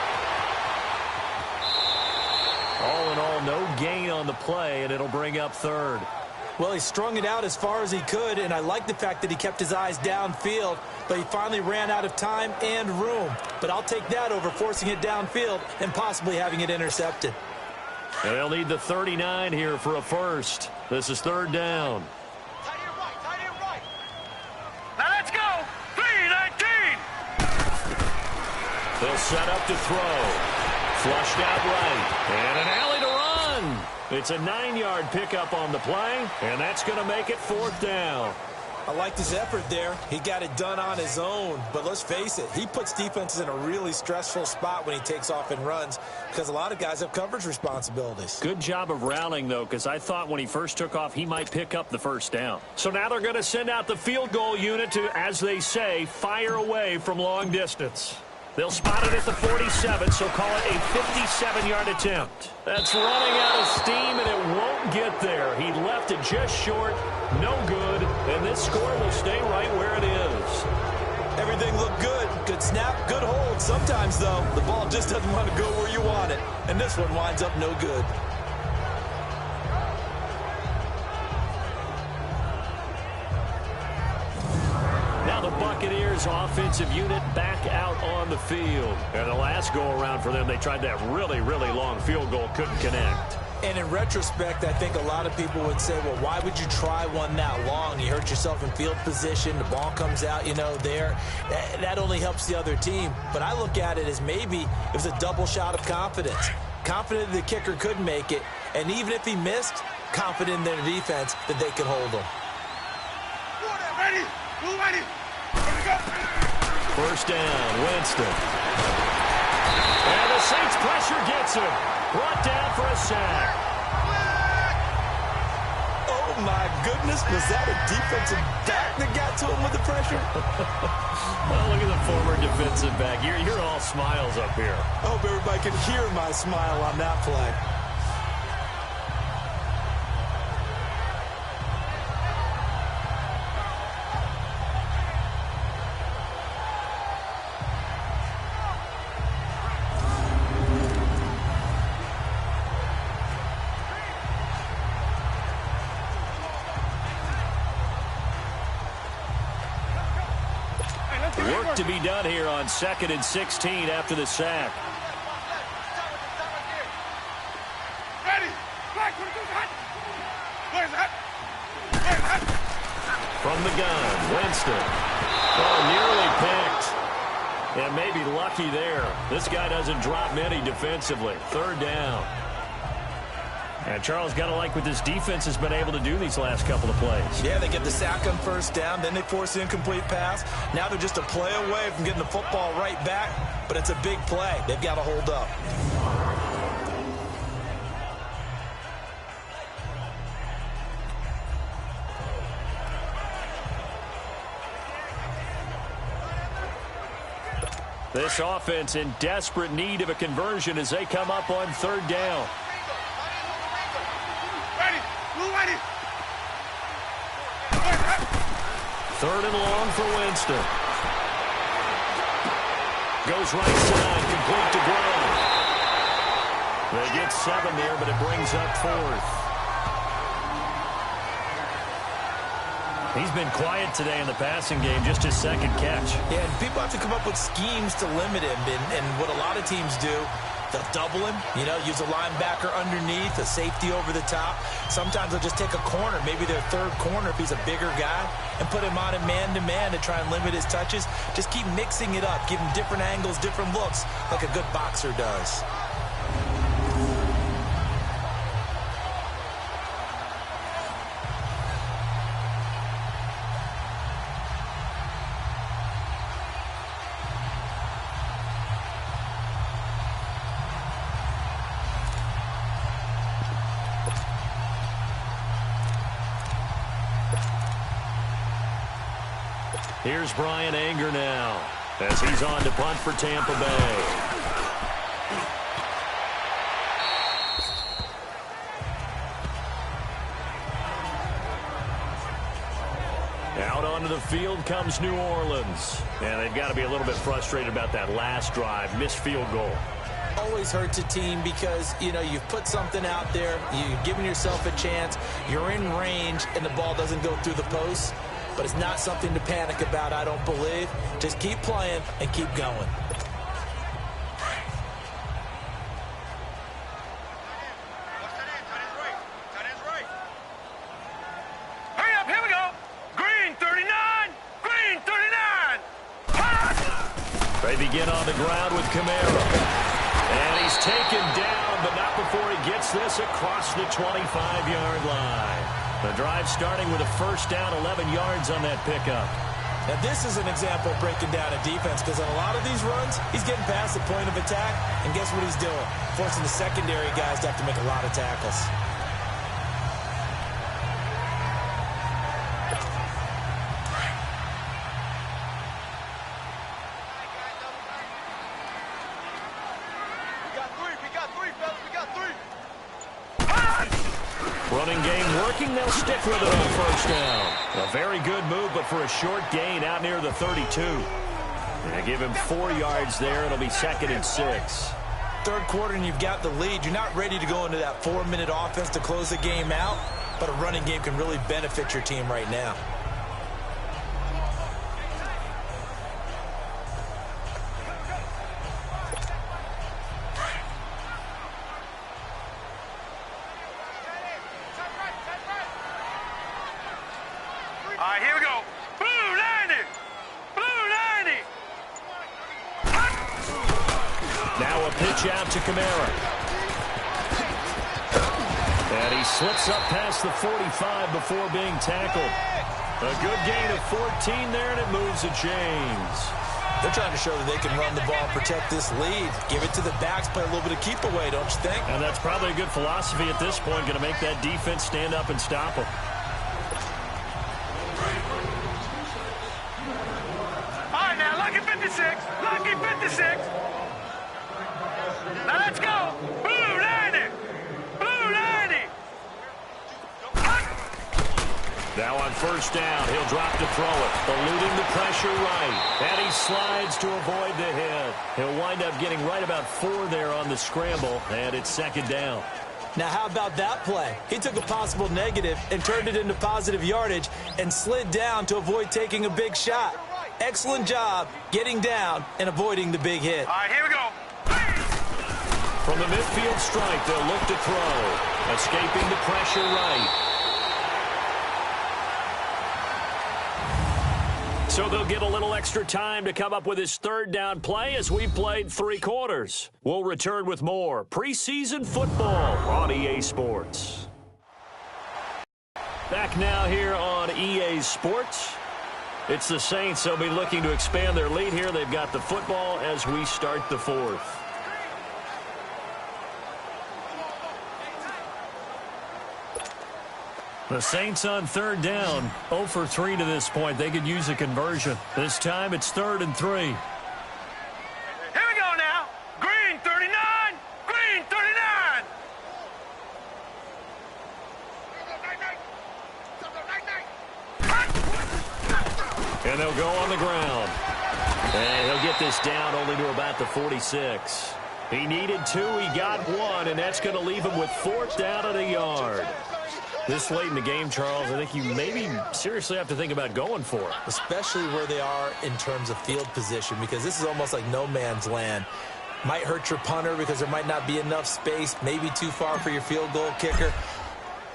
All in all, no gain on the play, and it'll bring up 3rd. Well, he strung it out as far as he could, and I like the fact that he kept his eyes downfield, but he finally ran out of time and room. But I'll take that over forcing it downfield and possibly having it intercepted. And they'll need the 39 here for a first. This is 3rd down. Tight end right. Now let's go. 3-19. They'll set up to throw. Flushed out right. And an alley to run. It's a 9-yard pickup on the play, and that's going to make it 4th down. I liked his effort there. He got it done on his own. But let's face it, he puts defenses in a really stressful spot when he takes off and runs because a lot of guys have coverage responsibilities. Good job of rallying, though, because I thought when he first took off, he might pick up the first down. So now they're going to send out the field goal unit to, as they say, fire away from long distance. They'll spot it at the 47, so call it a 57-yard attempt. That's running out of steam, and it won't get there. He left it just short, no good, and this score will stay right where it is. Everything looked good. Good snap, good hold. Sometimes, though, the ball just doesn't want to go where you want it, and this one winds up no good. Now the Buccaneers offensive unit back out on the field. And the last go-around for them, they tried that really, really long field goal, couldn't connect. And in retrospect, I think a lot of people would say, well, why would you try one that long? You hurt yourself in field position. The ball comes out, you know, there. That only helps the other team. But I look at it as maybe it was a double shot of confidence. Confident the kicker could make it. And even if he missed, confident in their defense that they could hold him. Ready. Move ready. Here we go. First down, Winston. And the Saints pressure gets him. Brought down for a sack. Oh, my goodness. Was that a defensive back that got to him with the pressure? Well, look at the former defensive back. You're all smiles up here. I hope everybody can hear my smile on that play. Work to be done here on 2nd and 16 after the sack. From the gun, Winston. Oh, nearly picked. And maybe lucky there. This guy doesn't drop many defensively. 3rd down. And Charles, got to like what this defense has been able to do these last couple of plays. Yeah, they get the sack on 1st down, then they force the incomplete pass. Now they're just a play away from getting the football right back, but it's a big play. They've got to hold up. This offense in desperate need of a conversion as they come up on 3rd down. Third and long for Winston. Goes right side, complete to Brown. They get 7 there, but it brings up 4th. He's been quiet today in the passing game, just his 2nd catch. Yeah, and people have to come up with schemes to limit him, and what a lot of teams do, they'll double him, use a linebacker underneath, a safety over the top. Sometimes they'll just take a corner, maybe their 3rd corner if he's a bigger guy, and put him on a man-to-man to try and limit his touches. Just keep mixing it up, give him different angles, different looks, like a good boxer does. Here's Brian Anger now as he's on to punt for Tampa Bay. Out onto the field comes New Orleans. And they've got to be a little bit frustrated about that last drive. Missed field goal. Always hurts a team because, you've put something out there, you've given yourself a chance, you're in range, and the ball doesn't go through the post. But it's not something to panic about, I don't believe. Just keep playing and keep going. Hurry up, here we go. Green 39, green 39. They begin on the ground with Camara. And he's taken down, but not before he gets this across the 25-yard line. The drive starting with a 1st down, 11 yards on that pickup. Now, this is an example of breaking down a defense because on a lot of these runs, he's getting past the point of attack, and guess what he's doing? Forcing the secondary guys to have to make a lot of tackles. Running game working. They'll stick with it on 1st down. A very good move, but for a short gain out near the 32. They give him 4 yards there. It'll be 2nd and 6. 3rd quarter and you've got the lead. You're not ready to go into that 4-minute offense to close the game out, but a running game can really benefit your team right now. All right, here we go. Blue 90. Blue 90. Now a pitch out to Camara. And he slips up past the 45 before being tackled. A good gain of 14 there, and it moves the chains. They're trying to show that they can run the ball and protect this lead. Give it to the backs, play a little bit of keep away, don't you think? And that's probably a good philosophy at this point, going to make that defense stand up and stop them. All right, now, lucky 56. Lucky 56. Now, let's go. Blue 90. Blue 90. Now on 1st down, he'll drop to throw it, eluding the pressure right. And he slides to avoid the hit. He'll wind up getting right about 4 there on the scramble, and it's 2nd down. Now, how about that play? He took a possible negative and turned it into positive yardage and slid down to avoid taking a big shot. Excellent job getting down and avoiding the big hit. All right, here we go. From the midfield strike, they'll look to throw. Escaping the pressure right. So they'll get a little extra time to come up with his third down play as we've played 3 quarters. We'll return with more preseason football on EA Sports. Back now here on EA Sports. It's the Saints. They'll be looking to expand their lead here. They've got the football as we start the 4th. The Saints on third down, 0 for 3 to this point. They could use a conversion. This time it's 3rd and 3. Here we go now. Green 39. Green 39. And they'll go on the ground. And he'll get this down only to about the 46. He needed 2, he got 1, and that's going to leave him with 4th down and a yard. This late in the game, Charles, I think you maybe seriously have to think about going for it. Especially where they are in terms of field position, because this is almost like no man's land. Might hurt your punter because there might not be enough space, maybe too far for your field goal kicker.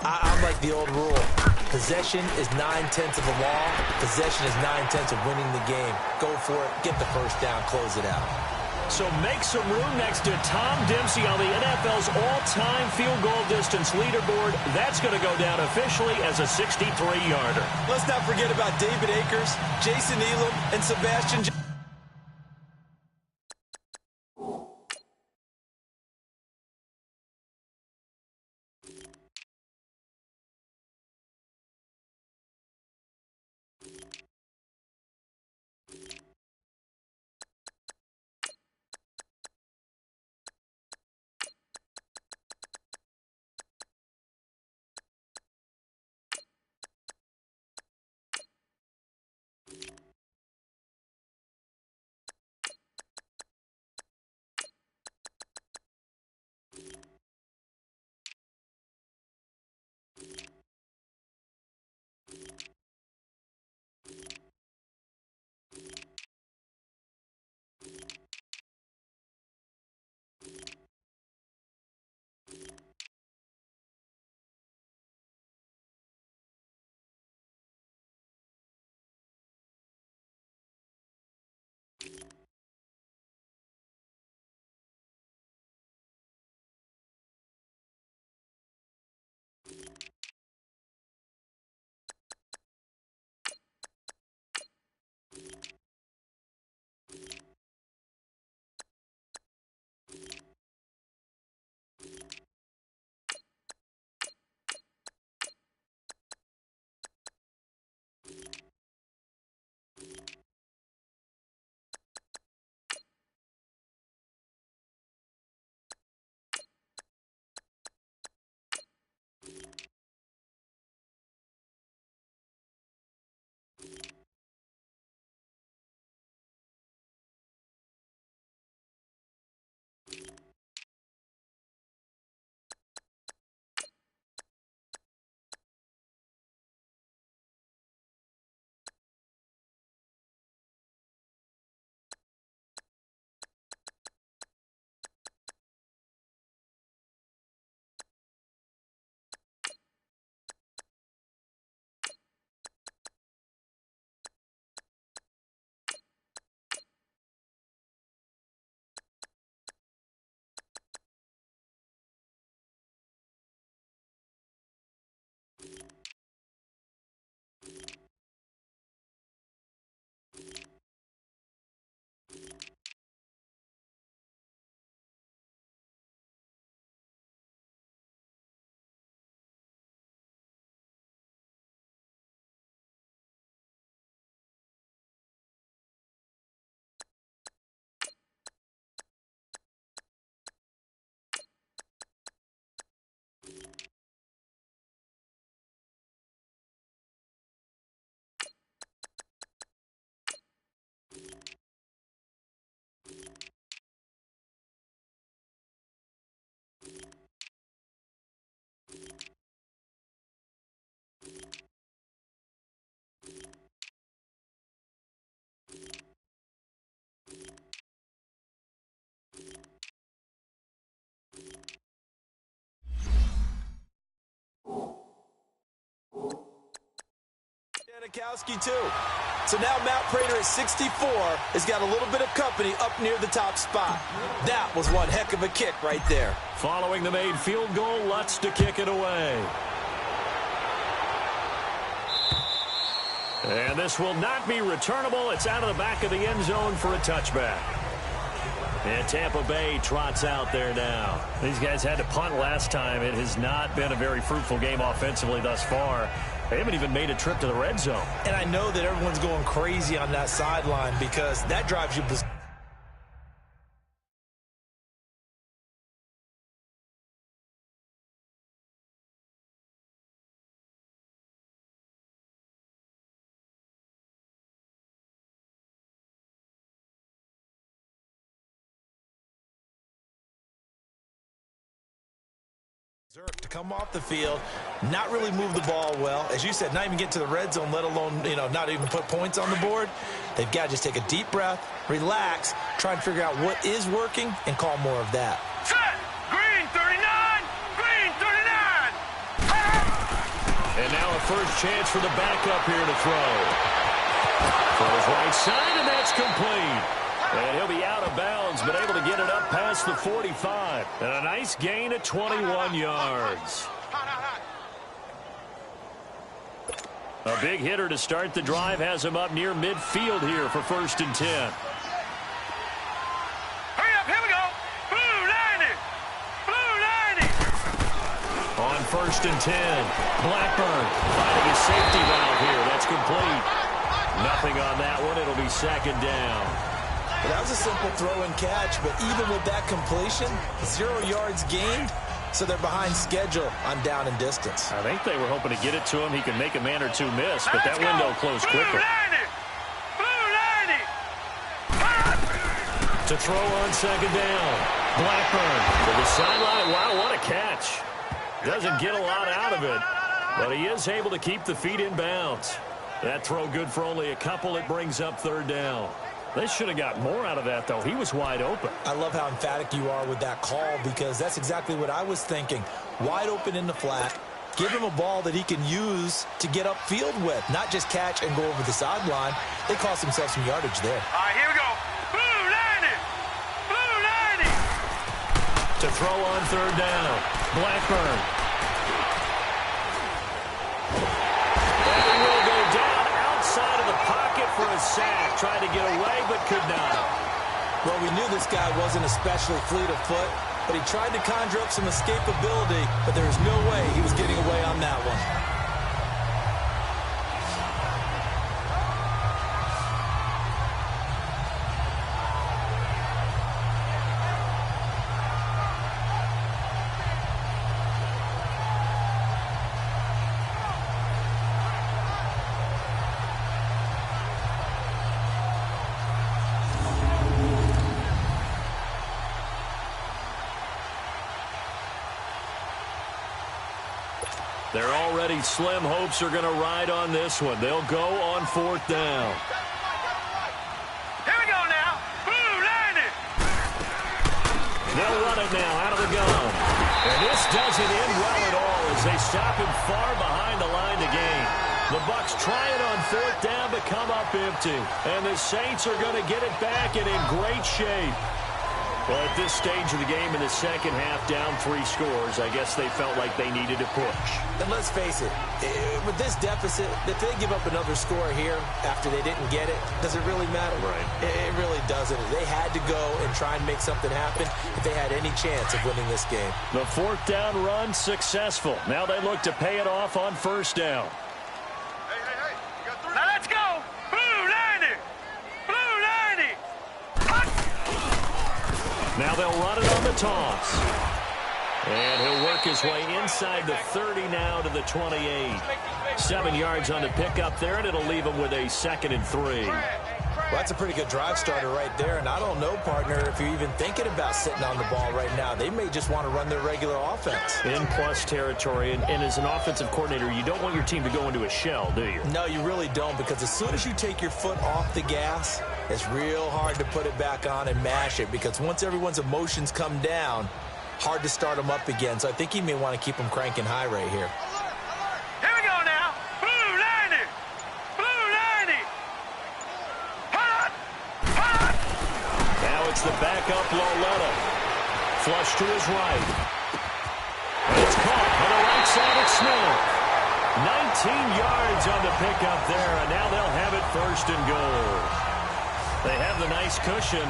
I'm like the old rule. Possession is 9/10 of the law. Possession is 9/10 of winning the game. Go for it. Get the first down. Close it out. So make some room next to Tom Dempsey on the NFL's all-time field goal distance leaderboard. That's going to go down officially as a 63-yarder. Let's not forget about David Akers, Jason Elam, and Sebastian Janikowski, too. So now Matt Prater at 64 has got a little bit of company up near the top spot. That was one heck of a kick right there. Following the made field goal, Lutz to kick it away. And this will not be returnable. It's out of the back of the end zone for a touchback. And Tampa Bay trots out there now. These guys had to punt last time. It has not been a very fruitful game offensively thus far. They haven't even made a trip to the red zone. And I know that everyone's going crazy on that sideline because that drives you berserk. To come off the field, not really move the ball well. As you said, not even get to the red zone, let alone, not even put points on the board. They've got to just take a deep breath, relax, try and figure out what is working, and call more of that. Set! Green 39! Green 39! And now a first chance for the backup here to throw. Throws right side, and that's complete. And he'll be out of bounds, but able to get it up past the 45. And a nice gain at 21 yards. A big hitter to start the drive has him up near midfield here for 1st and 10. Hurry up, here we go! Blue 90! Blue 90! On 1st and 10, Blackburn finding his safety valve here. That's complete. Nothing on that one. It'll be 2nd down. Well, that was a simple throw and catch, but even with that completion, 0 yards gained, so they're behind schedule on down and distance. I think they were hoping to get it to him. He could make a man or two miss, but that window closed quickly. Blue 90! To throw on 2nd down. Blackburn to the sideline. Wow, what a catch. Doesn't get a lot out of it, but he is able to keep the feet in bounds. That throw good for only a couple. It brings up 3rd down. They should have got more out of that, though. He was wide open. I love how emphatic you are with that call because that's exactly what I was thinking. Wide open in the flat. Give him a ball that he can use to get upfield with, not just catch and go over the sideline. They cost themselves some yardage there. All right, here we go. Blue 90! Blue 90! To throw on 3rd down. Blackburn. And he will go down outside of the pocket for a sack. Tried to get away, but could not. Well, we knew this guy wasn't especially fleet of foot, but he tried to conjure up some escapability, but there was no way he was getting away on that one. Their already slim hopes are going to ride on this one. They'll go on 4th down. Here we go now. Blue 90! They'll run it now out of the gun. And this doesn't end well at all as they stop him far behind the line to gain. The Bucs try it on 4th down but come up empty. And the Saints are going to get it back and in great shape. Well, at this stage of the game in the second half, down 3 scores, I guess they felt like they needed to push. And let's face it, with this deficit, if they give up another score here after they didn't get it, does it really matter? Right. It really doesn't. They had to go and try and make something happen if they had any chance of winning this game. The 4th down run successful. Now they look to pay it off on 1st down. Hey. You got 3. Now let's go. Blue 90! Blue 90! Now they'll run it on the toss. And he'll work his way inside the 30 now to the 28. 7 yards on the pickup there, and it'll leave him with a 2nd and 3. Well, that's a pretty good drive starter right there, and I don't know, partner, if you're even thinking about sitting on the ball right now. They may just want to run their regular offense. In plus territory, and as an offensive coordinator, you don't want your team to go into a shell, do you? No, you really don't, because as soon as you take your foot off the gas, it's real hard to put it back on and mash it, because once everyone's emotions come down, hard to start them up again. So I think he may want to keep them cranking high right here. Here we go now. Blue 90! Blue It's the backup Loletta. Flush to his right. And it's caught on the right side of Smith. 19 yards on the pickup there, and now they'll have it first and goal. They have the nice cushion.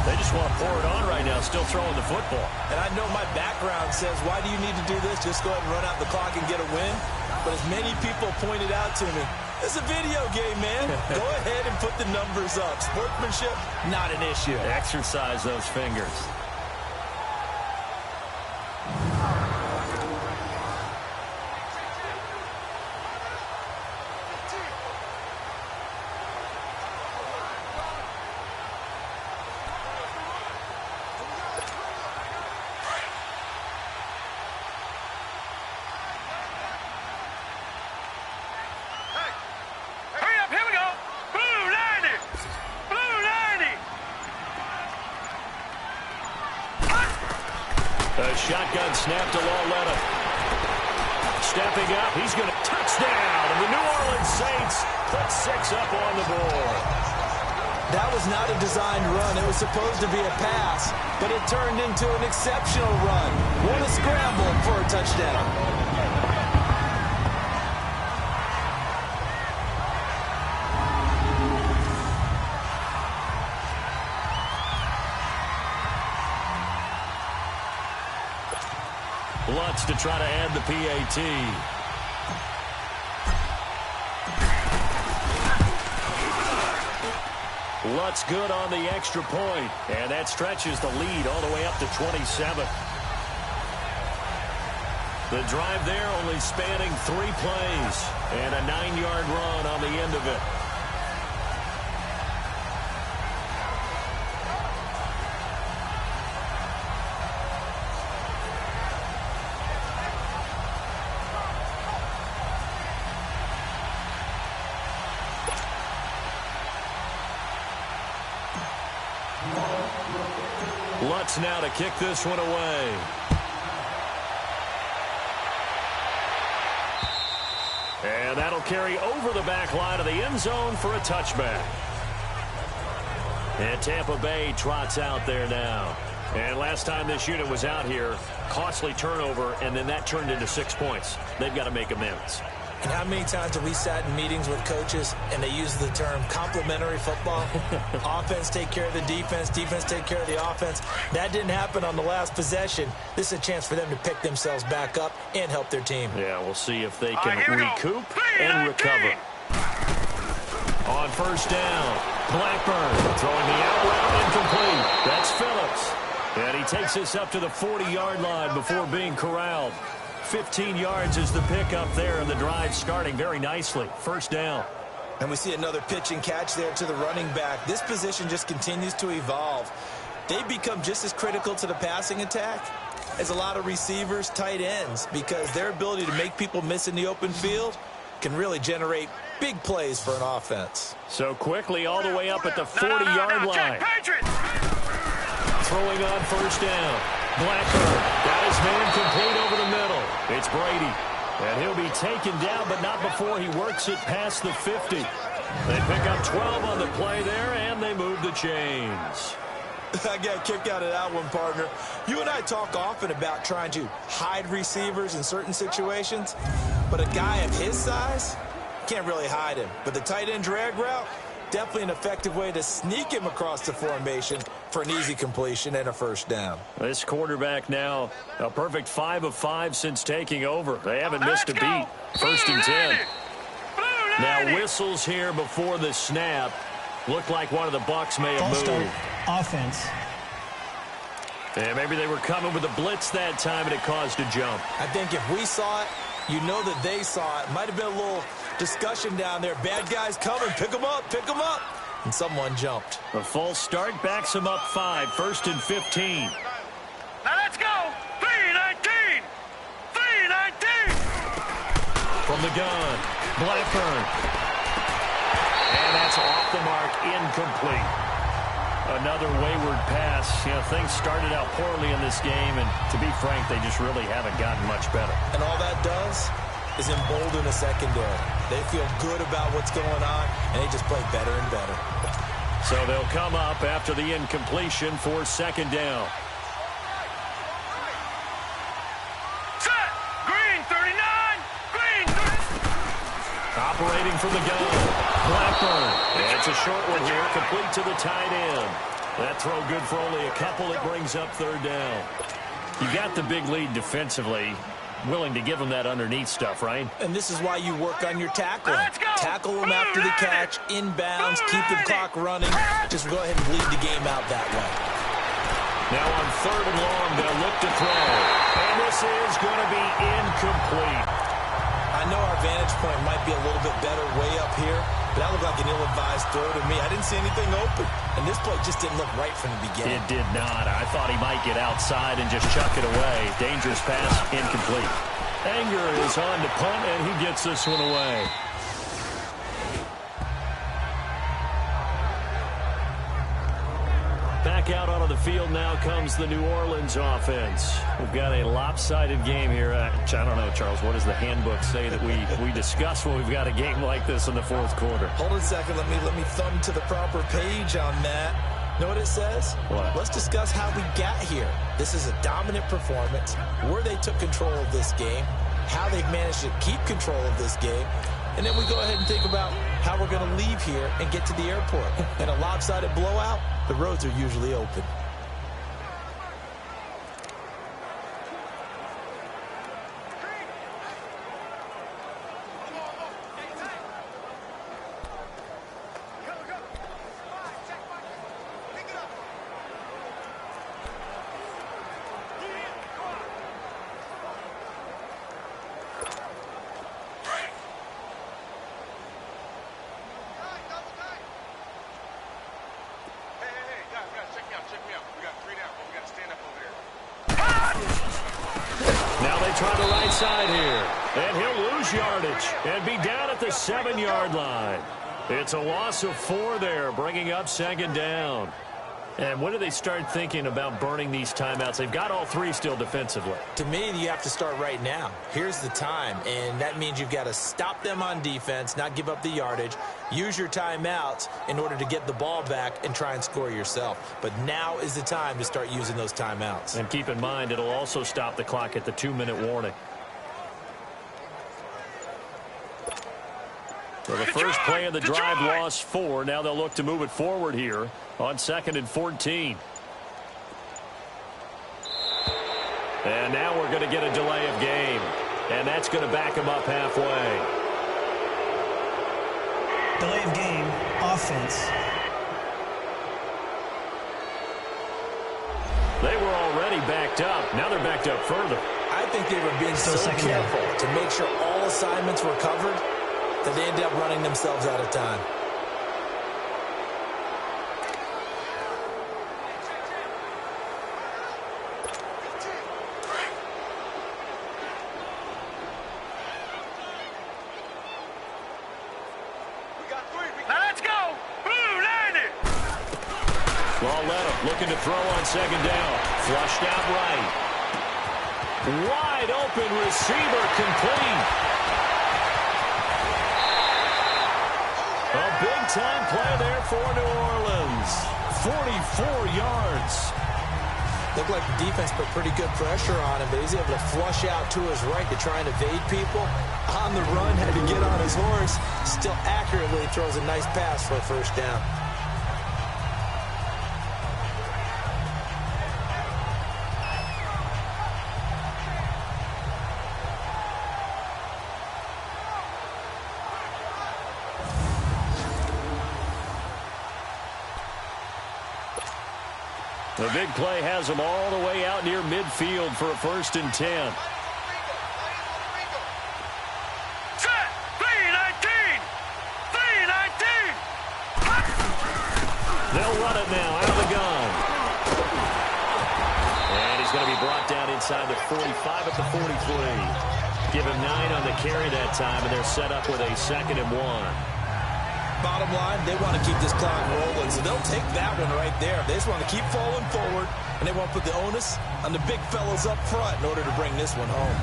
They just want to pour it on right now, still throwing the football. And I know my background says, why do you need to do this? Just go ahead and run out the clock and get a win. But as many people pointed out to me, it's a video game, man. Go ahead and put the numbers up. Sportsmanship, not an issue. Exercise those fingers. A shotgun snap to Loletta. Stepping up, he's going to touchdown. And the New Orleans Saints put 6 up on the board. That was not a designed run. It was supposed to be a pass, but it turned into an exceptional run. What a scramble for a touchdown. Lutz to try to add the PAT. Lutz good on the extra point, and that stretches the lead all the way up to 27. The drive there only spanning 3 plays, and a 9-yard run on the end of it. Lutz now to kick this one away. And that'll carry over the back line of the end zone for a touchback. And Tampa Bay trots out there now. And last time this unit was out here, costly turnover, and then that turned into 6 points. They've got to make amends. And how many times have we sat in meetings with coaches and they use the term complementary football? Offense take care of the defense, defense take care of the offense. That didn't happen on the last possession. This is a chance for them to pick themselves back up and help their team. Yeah, we'll see if they can recoup and recover. On first down, Blackburn throwing the out route incomplete. That's Phillips. And he takes us up to the 40-yard line before being corralled. 15 yards is the pickup there, and the drive starting very nicely. First down. And we see another pitch and catch there to the running back. This position just continues to evolve. They become just as critical to the passing attack as a lot of receivers, tight ends, because their ability to make people miss in the open field can really generate big plays for an offense. So quickly all the way up at the 40-yard line. Throwing on first down. Blackburn got his man complete over the middle. It's Brady. And he'll be taken down, but not before he works it past the 50. They pick up 12 on the play there, and they move the chains. I got a kick out of that one, partner. You and I talk often about trying to hide receivers in certain situations, but a guy of his size can't really hide him. But the tight end drag route, definitely an effective way to sneak him across the formation for an easy completion and a first down. This quarterback now a perfect 5 of 5 since taking over. They haven't missed a beat. First and 10. Now whistles here before the snap. Looked like one of the Bucs may have moved. Offense. Yeah, maybe they were coming with a blitz that time and it caused a jump. I think if we saw it, you know that they saw it. Might have been a little discussion down there. Bad guys coming. Pick them up. Pick them up. And someone jumped. A false start backs them up 5. First and 15. Now let's go. 3-19. 3-19. From the gun, Blackburn. And that's off the mark, incomplete. Another wayward pass. You know, things started out poorly in this game, and to be frank, they just really haven't gotten much better. And all that does is embolden a secondary. They feel good about what's going on, and they just play better and better. So they'll come up after the incompletion for second down. Set! Green 39! Green 30! Operating from the gun. Blackburn. And it's a short one here, complete to the tight end. That throw good for only a couple. It brings up third down. You got the big lead defensively. Willing to give them that underneath stuff, right? And this is why you work on your tackle. Let's go. Tackle them after the catch, inbounds, keep the clock running. Just go ahead and bleed the game out that way. Now on third and long, they'll look to throw. And this is going to be incomplete. I know our vantage point might be a little bit better way up here, but that looked like an ill-advised throw to me. I didn't see anything open, and this play just didn't look right from the beginning. It did not. I thought he might get outside and just chuck it away. Dangerous pass, incomplete. Anger is on to punt, and he gets this one away. Back out onto the field now comes the New Orleans offense. We've got a lopsided game here. I don't know, Charles, what does the handbook say that we discuss when we've got a game like this in the fourth quarter? Hold on a second. Let me thumb to the proper page on that. Know what it says? What? Let's discuss how we got here. This is a dominant performance, where they took control of this game, how they've managed to keep control of this game, and then we go ahead and think about how we're going to leave here and get to the airport. In a lopsided blowout, the roads are usually open. Try the right side here, and he'll lose yardage and be down at the 7-yard line. It's a loss of 4 there, bringing up second down. And when do they start thinking about burning these timeouts? They've got all 3 still defensively. To me, you have to start right now. Here's the time, and that means you've got to stop them on defense, not give up the yardage, use your timeouts in order to get the ball back and try and score yourself. But now is the time to start using those timeouts. And keep in mind, it'll also stop the clock at the 2-minute warning. So the first play of the drive lost 4. Now they'll look to move it forward here on 2nd and 14. And now we're going to get a delay of game. And that's going to back them up halfway. Delay of game, offense. They were already backed up. Now they're backed up further. I think they were being so careful to make sure all assignments were covered that they ended up running themselves out of time. Let's go! Blue 90! Lauletta looking to throw on second down. Flushed out right. Wide open receiver, complete. A big-time play there for New Orleans. 44 yards. Looked like the defense put pretty good pressure on him, but he's able to flush out to his right to try and evade people. On the run, had to get on his horse. Still accurately throws a nice pass for a first down. The big play has them all the way out near midfield for a 1st and 10. Set! 319! 319! They'll run it now out of the gun. And he's going to be brought down inside the 45 at the 43. Give him 9 on the carry that time, and they're set up with a 2nd and 1. Bottom line, they want to keep this clock rolling, so they'll take that one right there. They just want to keep falling forward, and they want to put the onus on the big fellas up front in order to bring this one home.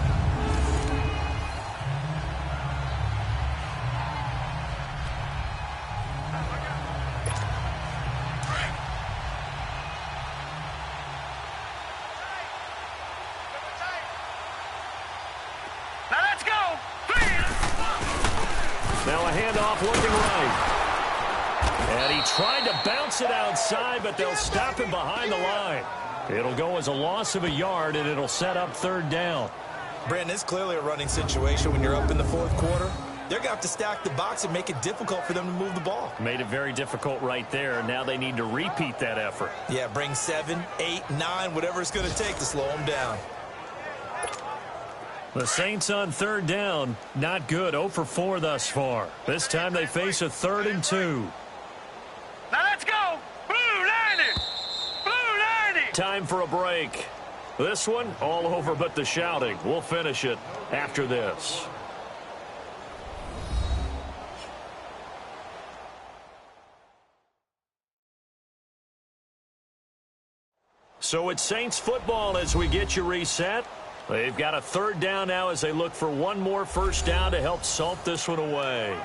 Now a handoff looking right. And he tried to bounce it outside, but they'll stop him behind the line. It'll go as a loss of a yard, and it'll set up third down. Brandon, it's clearly a running situation when you're up in the fourth quarter. They're going to have to stack the box and make it difficult for them to move the ball. Made it very difficult right there. Now they need to repeat that effort. Yeah, bring 7, 8, 9, whatever it's going to take to slow them down. The Saints on third down, not good, 0 for 4 thus far. This time they face a 3rd and 2. Now let's go. Blue 90. Blue 90. Time for a break. This one, all over but the shouting. We'll finish it after this. So it's Saints football as we get you reset. They've got a 3rd down now as they look for one more first down to help salt this one away.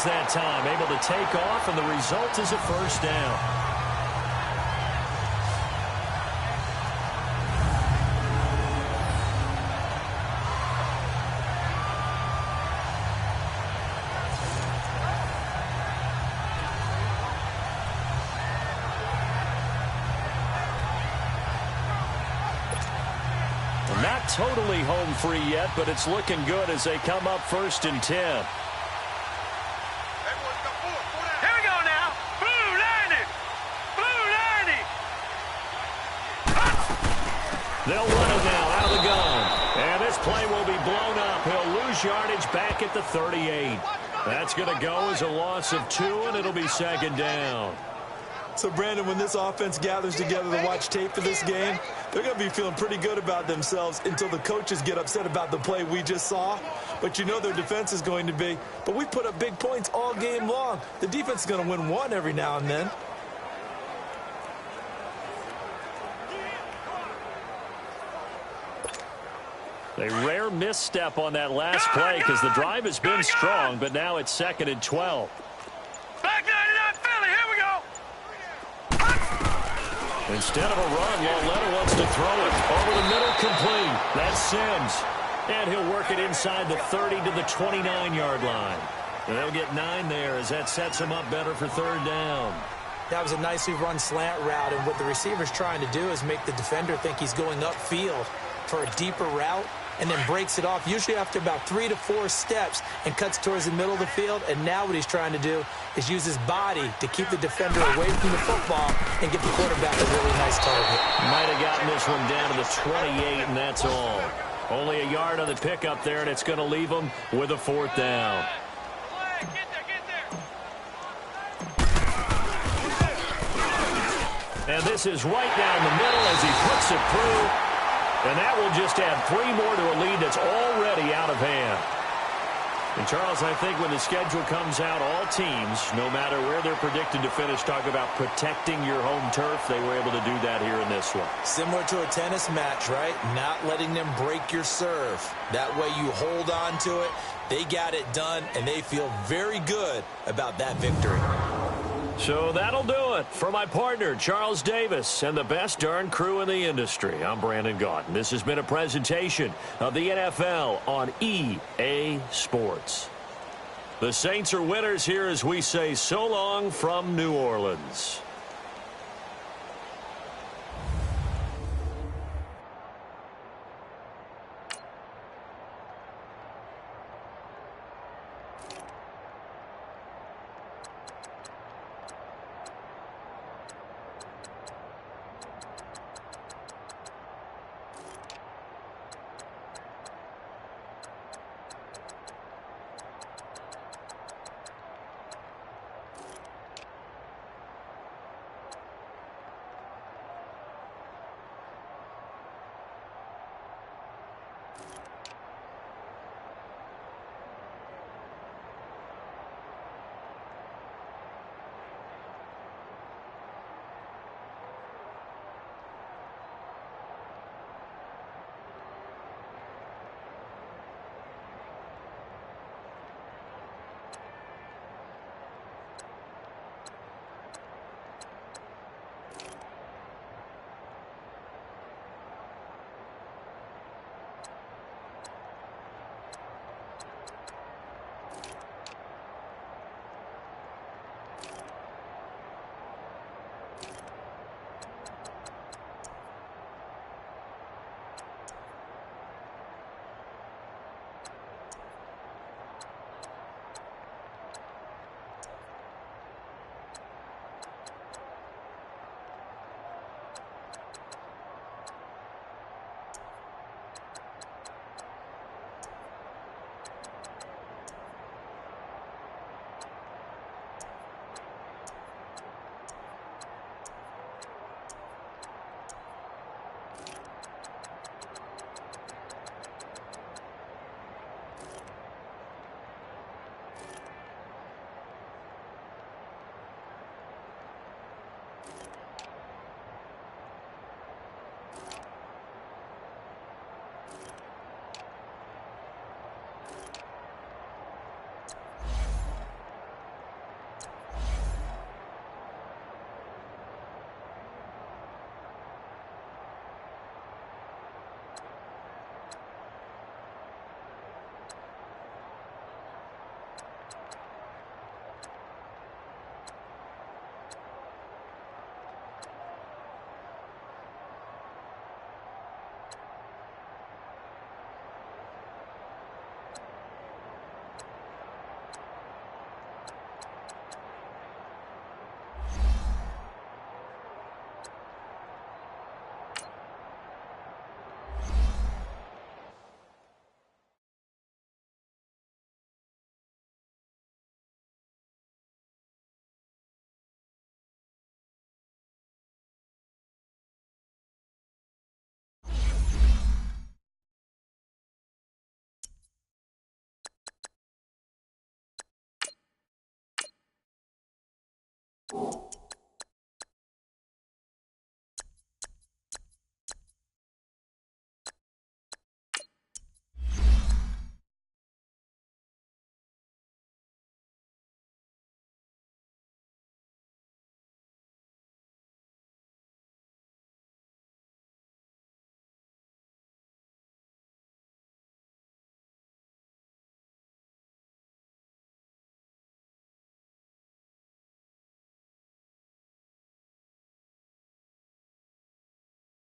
That time, able to take off, and the result is a first down. Well, not totally home free yet, but it's looking good as they come up 1st and 10. They'll run it now out of the gun. And this play will be blown up. He'll lose yardage back at the 38. That's going to go as a loss of 2, and it'll be 2nd down. So, Brandon, when this offense gathers together to watch tape of this game, they're going to be feeling pretty good about themselves until the coaches get upset about the play we just saw. But you know their defense is going to be. But we put up big points all game long. The defense is going to win one every now and then. A rare misstep on that last play because the drive has been strong, but now it's 2nd and 12. Back 99 Philly, here we go. Instead of a run, Lauletta wants to throw it. Over the middle, complete. That's Sims. And he'll work it inside the 30 to the 29-yard line. And they'll get 9 there as that sets him up better for 3rd down. That was a nicely run slant route, and what the receiver's trying to do is make the defender think he's going upfield for a deeper route, and then breaks it off, usually after about 3 to 4 steps, and cuts towards the middle of the field. And now what he's trying to do is use his body to keep the defender away from the football and give the quarterback a really nice target. Might have gotten this one down to the 28, and that's all. Only a yard on the pickup there, and it's going to leave him with a 4th down. And this is right down the middle as he puts it through. And that will just add 3 more to a lead that's already out of hand. And, Charles, I think when the schedule comes out, all teams, no matter where they're predicted to finish, talk about protecting your home turf. They were able to do that here in this one. Similar to a tennis match, right? Not letting them break your serve. That way you hold on to it. They got it done, and they feel very good about that victory. So that'll do it for my partner, Charles Davis, and the best darn crew in the industry. I'm Brandon Gaudin. This has been a presentation of the NFL on EA Sports. The Saints are winners here as we say so long from New Orleans. Bye.